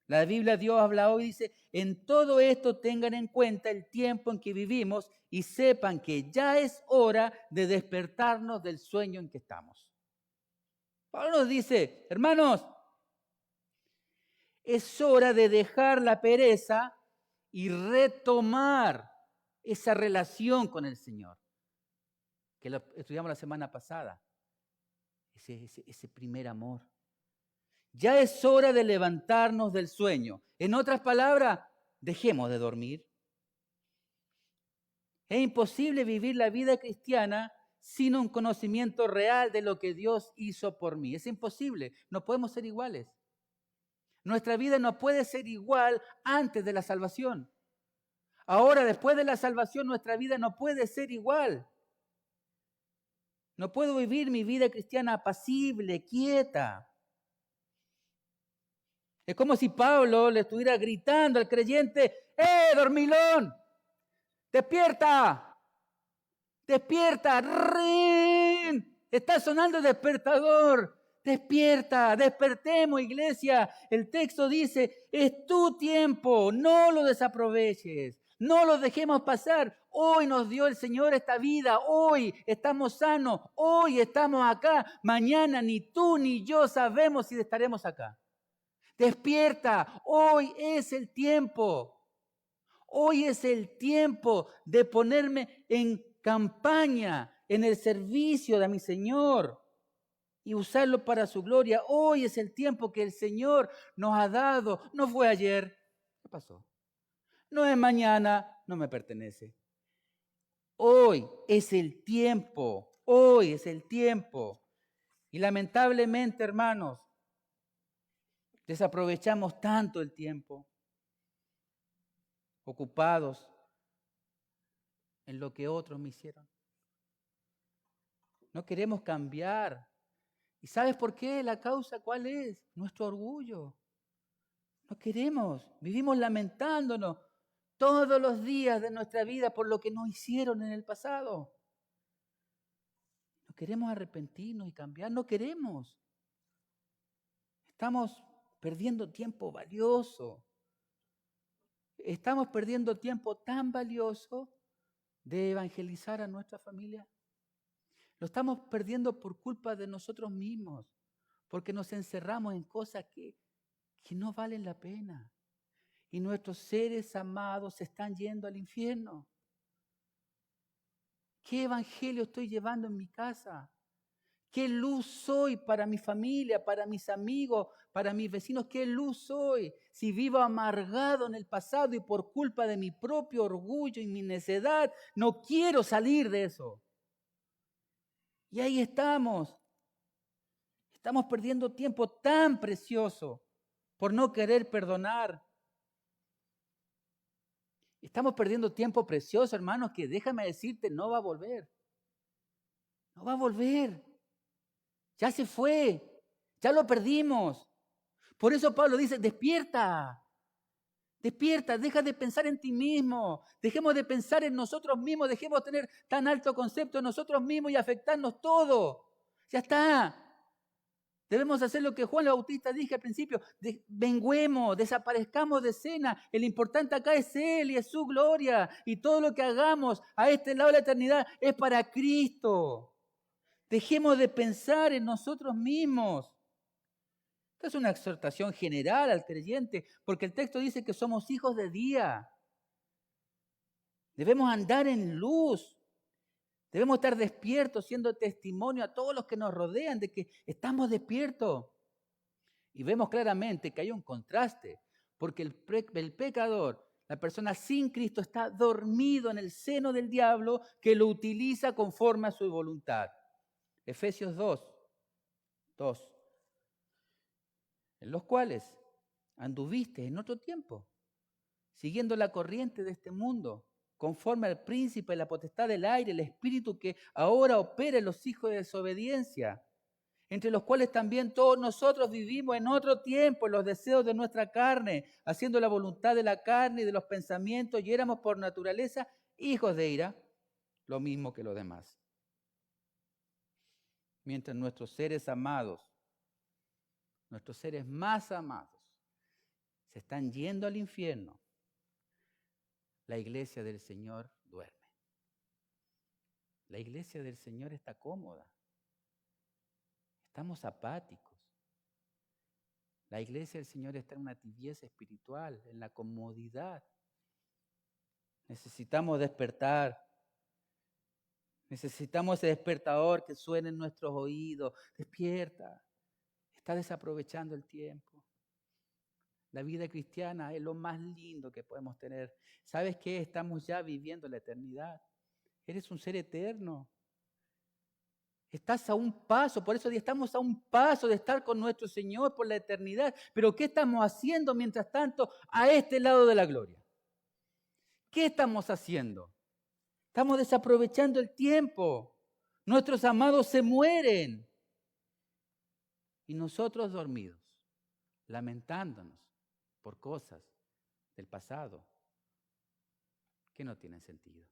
La Biblia Dios habla hoy y dice, en todo esto tengan en cuenta el tiempo en que vivimos y sepan que ya es hora de despertarnos del sueño en que estamos. Pablo nos dice, hermanos, es hora de dejar la pereza y retomar esa relación con el Señor, que lo estudiamos la semana pasada, ese primer amor. Ya es hora de levantarnos del sueño. En otras palabras, dejemos de dormir. Es imposible vivir la vida cristiana sin un conocimiento real de lo que Dios hizo por mí. Es imposible, no podemos ser iguales. Nuestra vida no puede ser igual antes de la salvación. Ahora, después de la salvación, nuestra vida no puede ser igual. No puedo vivir mi vida cristiana apacible, quieta. Es como si Pablo le estuviera gritando al creyente, dormilón! ¡Despierta! ¡Despierta! ¡Rin! Está sonando el despertador. ¡Despierta! ¡Despertemos, iglesia! El texto dice, es tu tiempo, no lo desaproveches. No lo dejemos pasar. Hoy nos dio el Señor esta vida. Hoy estamos sanos. Hoy estamos acá. Mañana ni tú ni yo sabemos si estaremos acá. Despierta. Hoy es el tiempo. Hoy es el tiempo de ponerme en campaña, en el servicio de mi Señor y usarlo para su gloria. Hoy es el tiempo que el Señor nos ha dado. No fue ayer. ¿Qué pasó? No es mañana, no me pertenece. Hoy es el tiempo, hoy es el tiempo. Y lamentablemente, hermanos, desaprovechamos tanto el tiempo, ocupados en lo que otros me hicieron. No queremos cambiar. ¿Y sabes por qué? La causa, ¿cuál es? Nuestro orgullo. No queremos, vivimos lamentándonos todos los días de nuestra vida por lo que nos hicieron en el pasado. No queremos arrepentirnos y cambiar, no queremos. Estamos perdiendo tiempo valioso. Estamos perdiendo tiempo tan valioso de evangelizar a nuestra familia. Lo estamos perdiendo por culpa de nosotros mismos, porque nos encerramos en cosas que no valen la pena. Y nuestros seres amados se están yendo al infierno. ¿Qué evangelio estoy llevando en mi casa? ¿Qué luz soy para mi familia, para mis amigos, para mis vecinos? ¿Qué luz soy? Si vivo amargado en el pasado y por culpa de mi propio orgullo y mi necedad, no quiero salir de eso. Y ahí estamos. Estamos perdiendo tiempo tan precioso por no querer perdonar. Estamos perdiendo tiempo precioso, hermanos, que déjame decirte, no va a volver. No va a volver. Ya se fue. Ya lo perdimos. Por eso Pablo dice, despierta. Despierta, deja de pensar en ti mismo, dejemos de pensar en nosotros mismos, dejemos de tener tan alto concepto de nosotros mismos y afectarnos todo. Ya está. Debemos hacer lo que Juan el Bautista dije al principio, venguemos, desaparezcamos de escena. El importante acá es Él y es su gloria. Y todo lo que hagamos a este lado de la eternidad es para Cristo. Dejemos de pensar en nosotros mismos. Esta es una exhortación general al creyente, porque el texto dice que somos hijos de día. Debemos andar en luz. Debemos estar despiertos, siendo testimonio a todos los que nos rodean de que estamos despiertos. Y vemos claramente que hay un contraste, porque el pecador, la persona sin Cristo, está dormido en el seno del diablo que lo utiliza conforme a su voluntad. Efesios 2. En los cuales anduviste en otro tiempo, siguiendo la corriente de este mundo, conforme al príncipe de la potestad del aire, el espíritu que ahora opera en los hijos de desobediencia, entre los cuales también todos nosotros vivimos en otro tiempo en los deseos de nuestra carne, haciendo la voluntad de la carne y de los pensamientos, y éramos por naturaleza hijos de ira, lo mismo que los demás. Mientras nuestros seres amados, nuestros seres más amados, se están yendo al infierno, la iglesia del Señor duerme. La iglesia del Señor está cómoda. Estamos apáticos. La iglesia del Señor está en una tibieza espiritual, en la comodidad. Necesitamos despertar. Necesitamos ese despertador que suene en nuestros oídos. Despierta. Está desaprovechando el tiempo. La vida cristiana es lo más lindo que podemos tener. ¿Sabes qué? Estamos ya viviendo la eternidad. Eres un ser eterno. Estás a un paso, por eso estamos a un paso de estar con nuestro Señor por la eternidad. Pero ¿qué estamos haciendo mientras tanto a este lado de la gloria? ¿Qué estamos haciendo? Estamos desaprovechando el tiempo. Nuestros amados se mueren. Y nosotros dormidos, lamentándonos por cosas del pasado que no tienen sentido.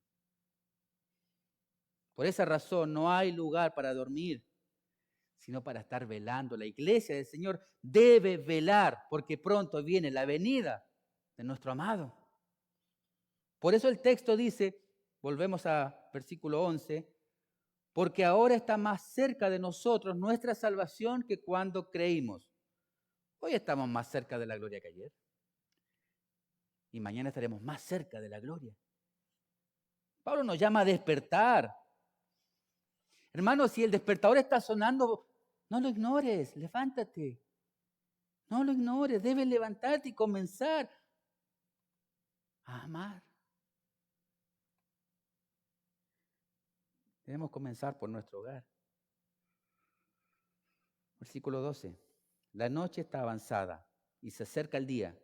Por esa razón no hay lugar para dormir, sino para estar velando. La iglesia del Señor debe velar, porque pronto viene la venida de nuestro amado. Por eso el texto dice, volvemos a versículo 11, porque ahora está más cerca de nosotros nuestra salvación que cuando creímos. Hoy estamos más cerca de la gloria que ayer. Y mañana estaremos más cerca de la gloria. Pablo nos llama a despertar. Hermano, si el despertador está sonando, no lo ignores, levántate. No lo ignores, debes levantarte y comenzar a amar. Debemos comenzar por nuestro hogar. Versículo 12. La noche está avanzada y se acerca el día.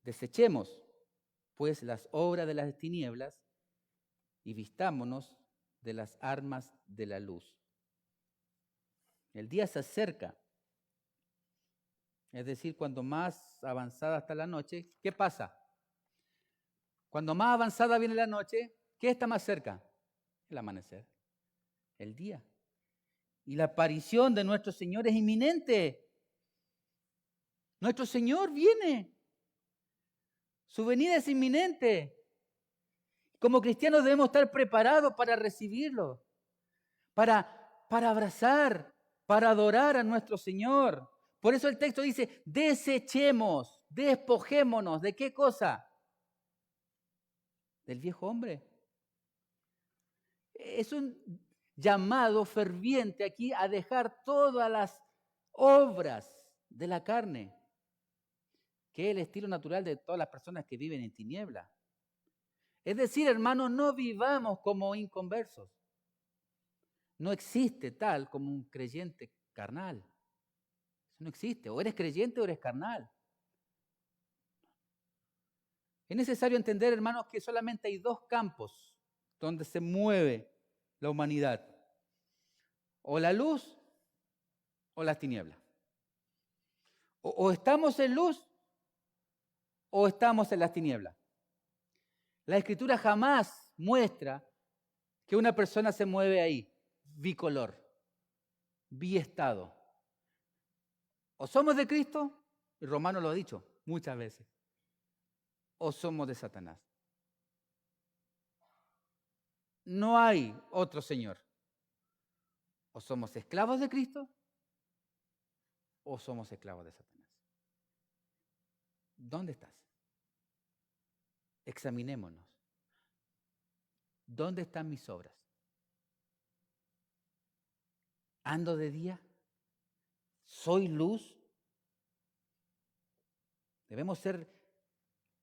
Desechemos, pues, las obras de las tinieblas y vistámonos de las armas de la luz. El día se acerca. Es decir, cuando más avanzada está la noche, ¿qué pasa? Cuando más avanzada viene la noche, ¿qué está más cerca? El amanecer, el día. Y la aparición de nuestro Señor es inminente. Nuestro Señor viene. Su venida es inminente. Como cristianos debemos estar preparados para recibirlo, para abrazar, para adorar a nuestro Señor. Por eso el texto dice, desechemos, despojémonos. ¿De qué cosa? Del viejo hombre. Es un llamado ferviente aquí a dejar todas las obras de la carne, que es el estilo natural de todas las personas que viven en tiniebla. Es decir, hermanos, no vivamos como inconversos. No existe tal como un creyente carnal. Eso no existe. O eres creyente o eres carnal. Es necesario entender, hermanos, que solamente hay dos campos donde se mueve la humanidad. O la luz o las tinieblas. O estamos en luz o estamos en las tinieblas. La Escritura jamás muestra que una persona se mueve ahí, bicolor, biestado. O somos de Cristo, y Romano lo ha dicho muchas veces, o somos de Satanás. No hay otro Señor. O somos esclavos de Cristo, o somos esclavos de Satanás. ¿Dónde estás? Examinémonos. ¿Dónde están mis obras? ¿Ando de día? ¿Soy luz? Debemos ser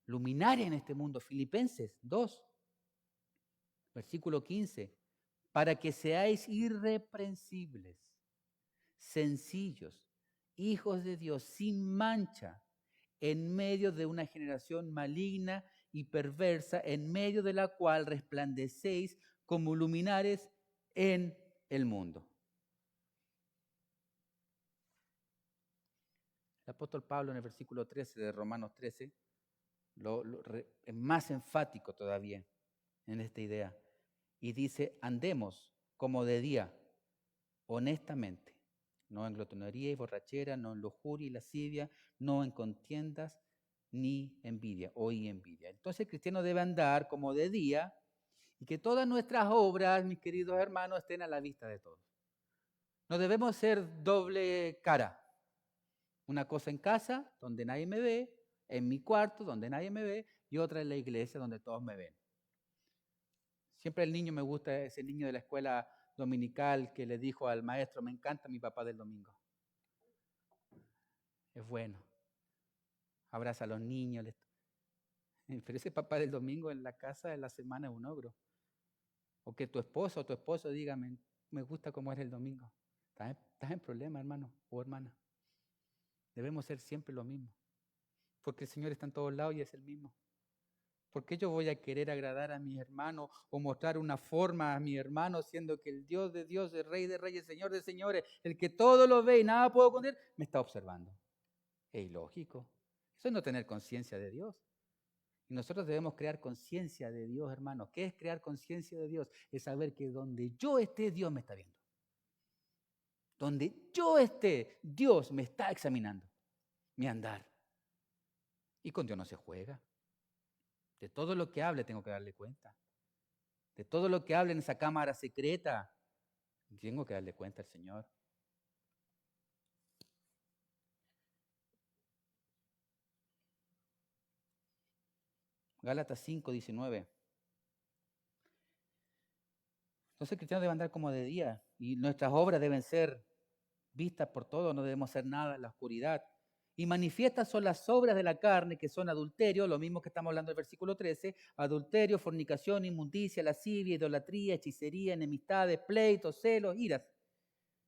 luminarias en este mundo. Filipenses 2, versículo 15. Para que seáis irreprensibles, sencillos, hijos de Dios, sin mancha, en medio de una generación maligna y perversa, en medio de la cual resplandecéis como luminares en el mundo. El apóstol Pablo en el versículo 13 de Romanos 13 es más enfático todavía en esta idea. Y dice, andemos como de día, honestamente, no en glotonería y borrachera, no en lujuria y lascivia, no en contiendas ni envidia o envidia. Entonces el cristiano debe andar como de día y que todas nuestras obras, mis queridos hermanos, estén a la vista de todos. No debemos ser doble cara. Una cosa en casa, donde nadie me ve, en mi cuarto, donde nadie me ve, y otra en la iglesia, donde todos me ven. Siempre el niño me gusta, ese niño de la escuela dominical que le dijo al maestro, me encanta mi papá del domingo. Es bueno. Abraza a los niños. Pero ese papá del domingo en la casa de la semana es un ogro. O que tu esposo o tu esposo diga, me gusta cómo eres el domingo. Estás en problema, hermano o hermana. Debemos ser siempre lo mismo. Porque el Señor está en todos lados y es el mismo. ¿Por qué yo voy a querer agradar a mis hermanos o mostrar una forma a mi hermano, siendo que el Dios de Dios, el Rey de Reyes, Señor de Señores, el que todo lo ve y nada puedo esconder, me está observando? Es ilógico. Eso es no tener conciencia de Dios. Y nosotros debemos crear conciencia de Dios, hermanos. ¿Qué es crear conciencia de Dios? Es saber que donde yo esté, Dios me está viendo. Donde yo esté, Dios me está examinando mi andar. Y con Dios no se juega. De todo lo que hable tengo que darle cuenta. De todo lo que hable en esa cámara secreta, tengo que darle cuenta al Señor. Gálatas 5:19. Entonces el cristiano debe andar como de día y nuestras obras deben ser vistas por todos, no debemos hacer nada en la oscuridad. Y manifiestas son las obras de la carne, que son adulterio, lo mismo que estamos hablando del versículo 13, adulterio, fornicación, inmundicia, lascivia, idolatría, hechicería, enemistades, pleitos, celos, iras,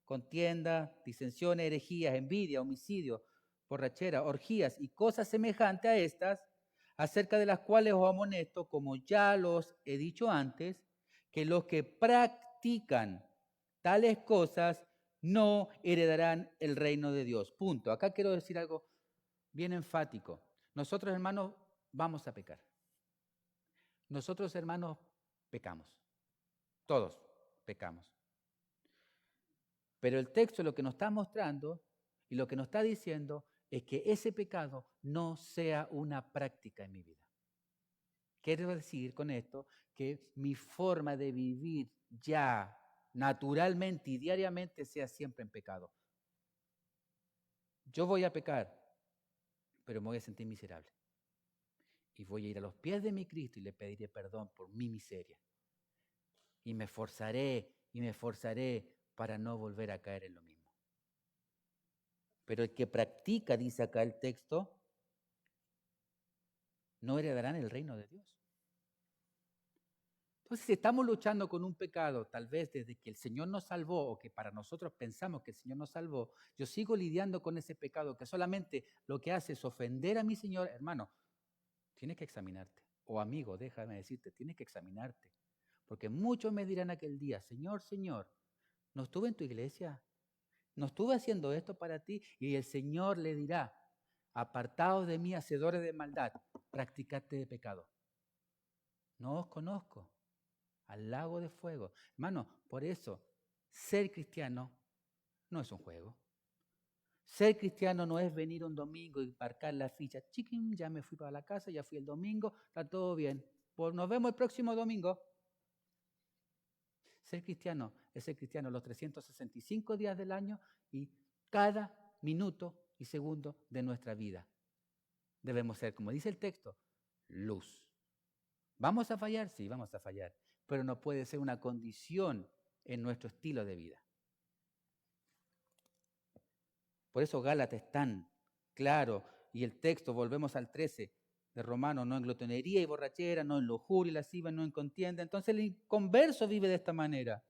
contienda, disensiones, herejías, envidia, homicidio, borrachera, orgías y cosas semejantes a estas, acerca de las cuales os amonesto, como ya los he dicho antes, que los que practican tales cosas no heredarán el reino de Dios. Punto. Acá quiero decir algo bien enfático. Nosotros, hermanos, vamos a pecar. Nosotros, hermanos, pecamos. Todos pecamos. Pero el texto lo que nos está mostrando y lo que nos está diciendo es que ese pecado no sea una práctica en mi vida. Quiero decir con esto que mi forma de vivir ya naturalmente y diariamente sea siempre en pecado. Yo voy a pecar, pero me voy a sentir miserable. Y voy a ir a los pies de mi Cristo y le pediré perdón por mi miseria. Y me esforzaré para no volver a caer en lo mismo. Pero el que practica, dice acá el texto, no heredarán el reino de Dios. Entonces, si estamos luchando con un pecado, tal vez desde que el Señor nos salvó o que para nosotros pensamos que el Señor nos salvó, yo sigo lidiando con ese pecado que solamente lo que hace es ofender a mi Señor, hermano, tienes que examinarte. O amigo, déjame decirte, tienes que examinarte. Porque muchos me dirán aquel día, Señor, Señor, ¿no estuve en tu iglesia? ¿No estuve haciendo esto para ti? Y el Señor le dirá, Apartaos de mí, hacedores de maldad, practicantes de pecado. No os conozco, al lago de fuego. Hermano, por eso, ser cristiano no es un juego. Ser cristiano no es venir un domingo y marcar la ficha. Chiquín, ya me fui para la casa, ya fui el domingo, está todo bien. Pues nos vemos el próximo domingo. Ser cristiano es ser cristiano los 365 días del año y cada minuto y segundo de nuestra vida. Debemos ser, como dice el texto, luz. ¿Vamos a fallar? Sí, vamos a fallar. Pero no puede ser una condición en nuestro estilo de vida. Por eso Gálatas es tan claro. Y el texto, volvemos al 13 de Romanos, no en glotonería y borrachera, no en lujuria y lascivia, no en contienda. Entonces el inconverso vive de esta manera.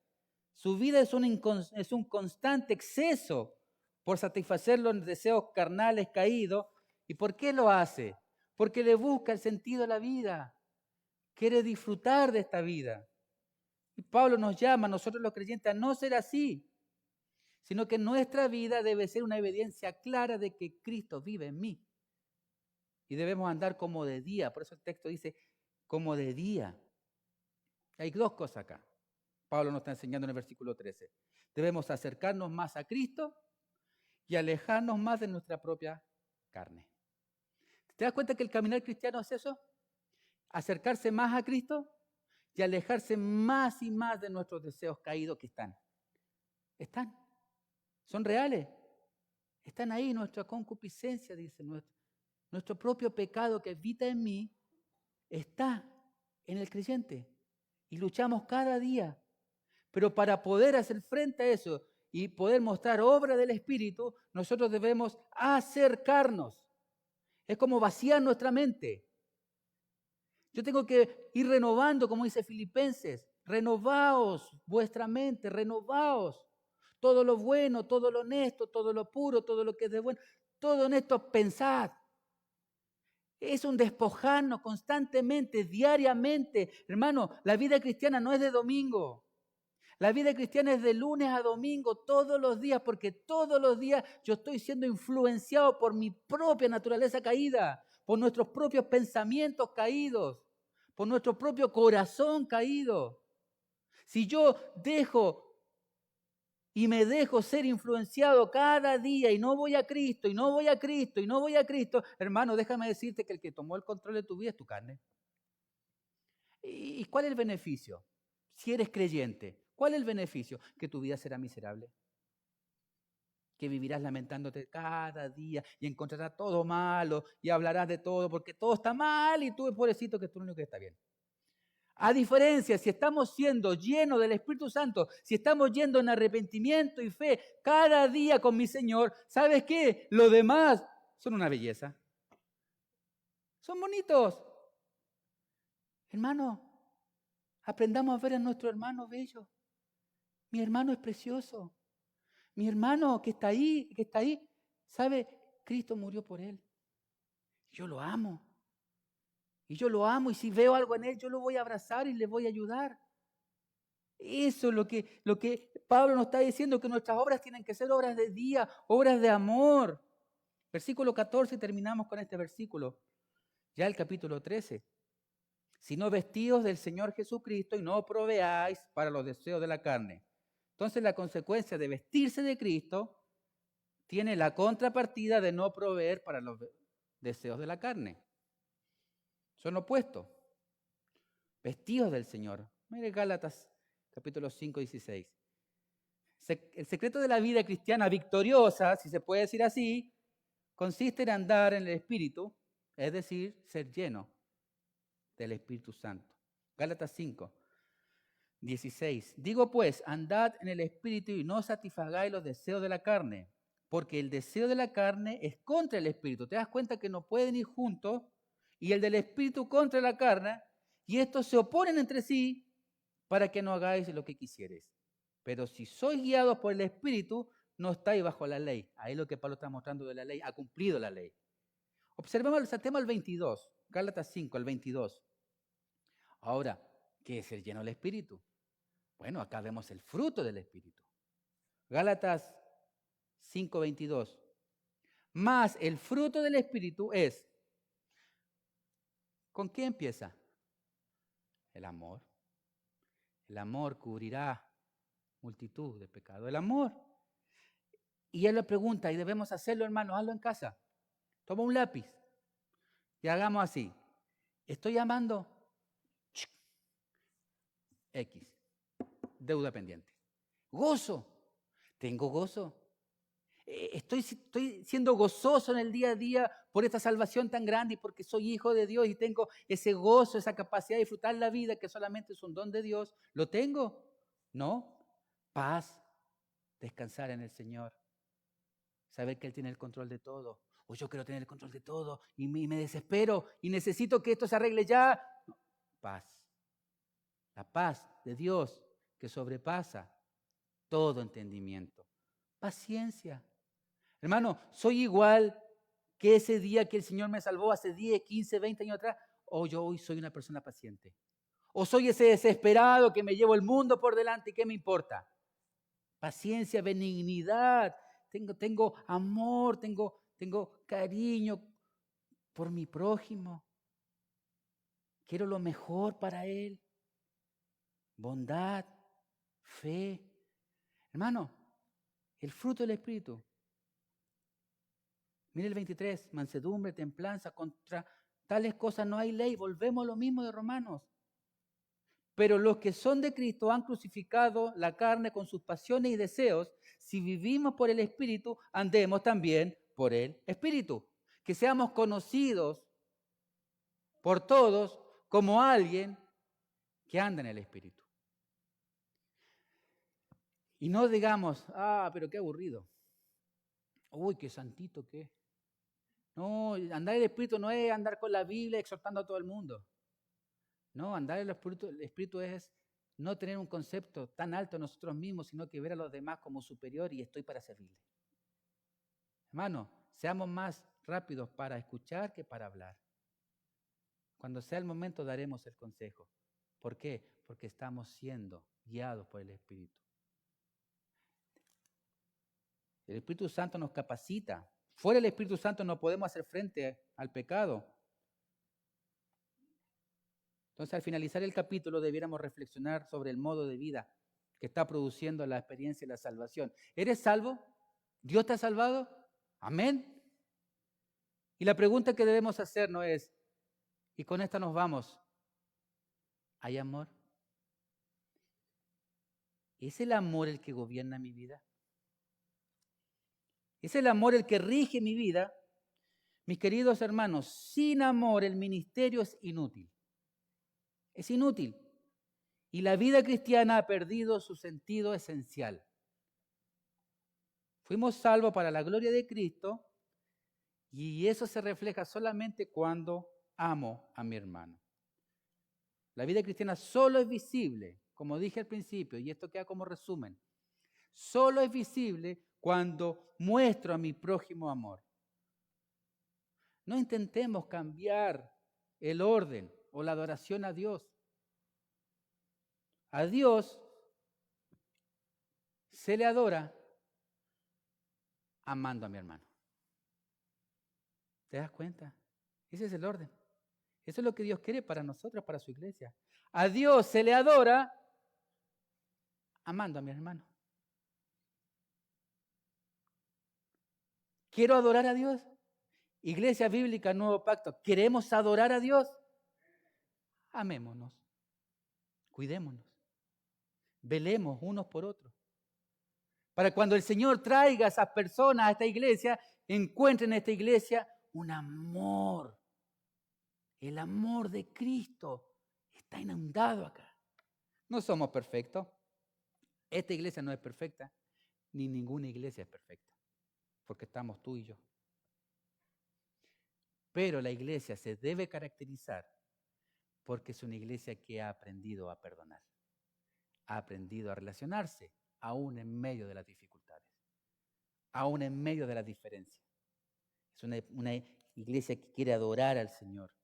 Su vida es un constante exceso por satisfacer los deseos carnales caídos. ¿Y por qué lo hace? Porque le busca el sentido a la vida. Quiere disfrutar de esta vida. Y Pablo nos llama a nosotros los creyentes a no ser así, sino que nuestra vida debe ser una evidencia clara de que Cristo vive en mí. Y debemos andar como de día. Por eso el texto dice, como de día. Hay dos cosas acá. Pablo nos está enseñando en el versículo 13. Debemos acercarnos más a Cristo y alejarnos más de nuestra propia carne. ¿Te das cuenta que el caminar cristiano es eso? Acercarse más a Cristo y alejarse más y más de nuestros deseos caídos que están. Están. Son reales. Están ahí, nuestra concupiscencia, dice, nuestro propio pecado que habita en mí está en el creyente. Y luchamos cada día. Pero para poder hacer frente a eso y poder mostrar obra del Espíritu, nosotros debemos acercarnos. Es como vaciar nuestra mente. Yo tengo que ir renovando, como dice Filipenses. Renovaos vuestra mente, renovaos. Todo lo bueno, todo lo honesto, todo lo puro, todo lo que es de bueno, todo en esto pensad. Es un despojarnos constantemente, diariamente. Hermano, la vida cristiana no es de domingo. La vida cristiana es de lunes a domingo, todos los días, porque todos los días yo estoy siendo influenciado por mi propia naturaleza caída, por nuestros propios pensamientos caídos, por nuestro propio corazón caído. Si yo dejo y me dejo ser influenciado cada día y no voy a Cristo, y no voy a Cristo, y no voy a Cristo, hermano, déjame decirte que el que tomó el control de tu vida es tu carne. ¿Y cuál es el beneficio? Si eres creyente, ¿cuál es el beneficio? Que tu vida será miserable. Que vivirás lamentándote cada día y encontrarás todo malo y hablarás de todo porque todo está mal y tú, pobrecito, que tú lo único que está bien. A diferencia, si estamos siendo llenos del Espíritu Santo, si estamos yendo en arrepentimiento y fe cada día con mi Señor, ¿sabes qué? Los demás son una belleza. Son bonitos. Hermano, aprendamos a ver a nuestro hermano bello. Mi hermano es precioso. Mi hermano que está ahí, ¿sabe? Cristo murió por él. Yo lo amo. Y yo lo amo y si veo algo en él, yo lo voy a abrazar y le voy a ayudar. Eso es lo que Pablo nos está diciendo, que nuestras obras tienen que ser obras de día, obras de amor. Versículo 14, terminamos con este versículo. Ya el capítulo 13. Sino vestidos del Señor Jesucristo y no proveáis para los deseos de la carne. Entonces la consecuencia de vestirse de Cristo tiene la contrapartida de no proveer para los deseos de la carne. Son opuestos. Vestidos del Señor. Mire Gálatas capítulo 5, 16. El secreto de la vida cristiana victoriosa, si se puede decir así, consiste en andar en el Espíritu, es decir, ser lleno del Espíritu Santo. Gálatas 5, 16. Digo pues, andad en el Espíritu y no satisfagáis los deseos de la carne, porque el deseo de la carne es contra el Espíritu. ¿Te das cuenta que no pueden ir juntos? Y el del Espíritu contra la carne, y estos se oponen entre sí para que no hagáis lo que quisierais. Pero si sois guiados por el Espíritu, no estáis bajo la ley. Ahí lo que Pablo está mostrando de la ley, ha cumplido la ley. Observemos, saltemos al 22, Gálatas 5, al 22. Ahora, ¿qué es el lleno del Espíritu? Bueno, acá vemos el fruto del Espíritu. Gálatas 5, 22. Más el fruto del Espíritu es, ¿con qué empieza? El amor. El amor cubrirá multitud de pecados. El amor. Y él le pregunta, y debemos hacerlo, hermano, hazlo en casa. Toma un lápiz y hagamos así. Estoy amando X, deuda pendiente. Gozo. Tengo gozo. Estoy siendo gozoso en el día a día por esta salvación tan grande y porque soy hijo de Dios y tengo ese gozo, esa capacidad de disfrutar la vida que solamente es un don de Dios. ¿Lo tengo? No. Paz, descansar en el Señor, saber que Él tiene el control de todo. O yo quiero tener el control de todo y me desespero y necesito que esto se arregle ya. No. Paz. La paz de Dios que sobrepasa todo entendimiento. Paciencia. Hermano, ¿soy igual que ese día que el Señor me salvó hace 10, 15, 20 años atrás? ¿O yo hoy soy una persona paciente? ¿O soy ese desesperado que me llevo el mundo por delante y qué me importa? Paciencia, benignidad, tengo amor, tengo cariño por mi prójimo. Quiero lo mejor para él. Bondad, fe. Hermano, el fruto del Espíritu. Mire el 23, mansedumbre, templanza, contra tales cosas no hay ley. Volvemos a lo mismo de Romanos. Pero los que son de Cristo han crucificado la carne con sus pasiones y deseos. Si vivimos por el Espíritu, andemos también por el Espíritu. Que seamos conocidos por todos como alguien que anda en el Espíritu. Y no digamos, pero qué aburrido. Uy, qué santito que es. No, andar en el Espíritu no es andar con la Biblia exhortando a todo el mundo. No, andar en el Espíritu es no tener un concepto tan alto de nosotros mismos, sino que ver a los demás como superior y estoy para servirle. Hermano, seamos más rápidos para escuchar que para hablar. Cuando sea el momento daremos el consejo. ¿Por qué? Porque estamos siendo guiados por el Espíritu. El Espíritu Santo nos capacita. Fuera del Espíritu Santo no podemos hacer frente al pecado. Entonces, al finalizar el capítulo, debiéramos reflexionar sobre el modo de vida que está produciendo la experiencia de la salvación. ¿Eres salvo? ¿Dios te ha salvado? Amén. Y la pregunta que debemos hacernos es, y con esta nos vamos, ¿hay amor? ¿Es el amor el que gobierna mi vida? ¿Es el amor el que rige mi vida? Mis queridos hermanos, sin amor el ministerio es inútil. Es inútil. Y la vida cristiana ha perdido su sentido esencial. Fuimos salvos para la gloria de Cristo y eso se refleja solamente cuando amo a mi hermano. La vida cristiana solo es visible, como dije al principio, y esto queda como resumen, solo es visible cuando muestro a mi prójimo amor. No intentemos cambiar el orden o la adoración a Dios. A Dios se le adora amando a mi hermano. ¿Te das cuenta? Ese es el orden. Eso es lo que Dios quiere para nosotros, para su iglesia. A Dios se le adora amando a mi hermano. ¿Quiero adorar a Dios? Iglesia Bíblica Nuevo Pacto, ¿queremos adorar a Dios? Amémonos, cuidémonos, velemos unos por otros. Para cuando el Señor traiga a esas personas a esta iglesia, encuentren en esta iglesia un amor. El amor de Cristo está inundado acá. No somos perfectos. Esta iglesia no es perfecta, ni ninguna iglesia es perfecta, porque estamos tú y yo. Pero la iglesia se debe caracterizar porque es una iglesia que ha aprendido a perdonar, ha aprendido a relacionarse, aún en medio de las dificultades, aún en medio de las diferencias. Es una iglesia que quiere adorar al Señor,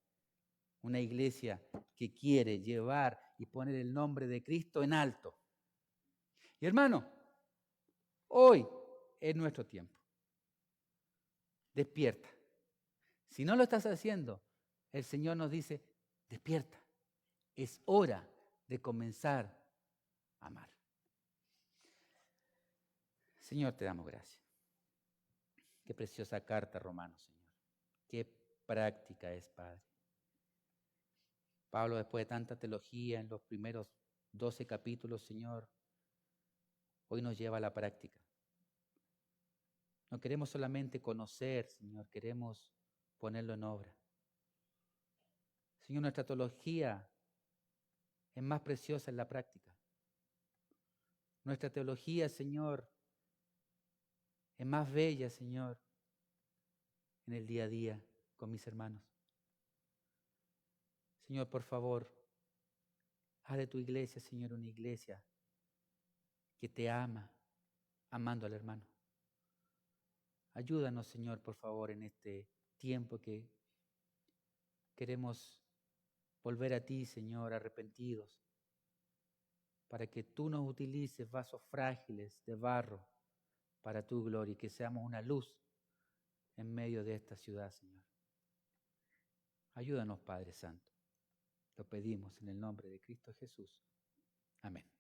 una iglesia que quiere llevar y poner el nombre de Cristo en alto. Y hermano, hoy es nuestro tiempo. despierta. Si no lo estás haciendo, el Señor nos dice, despierta. Es hora de comenzar a amar. Señor, te damos gracias. Qué preciosa carta, Romanos, Señor. Qué práctica es, Padre. Pablo, después de tanta teología en los primeros 12 capítulos, Señor, hoy nos lleva a la práctica. No queremos solamente conocer, Señor, queremos ponerlo en obra. Señor, nuestra teología es más preciosa en la práctica. Nuestra teología, Señor, es más bella, Señor, en el día a día con mis hermanos. Señor, por favor, haz de tu iglesia, Señor, una iglesia que te ama, amando al hermano. Ayúdanos, Señor, por favor, en este tiempo que queremos volver a ti, Señor, arrepentidos, para que tú nos utilices vasos frágiles de barro para tu gloria y que seamos una luz en medio de esta ciudad, Señor. Ayúdanos, Padre Santo. Lo pedimos en el nombre de Cristo Jesús. Amén.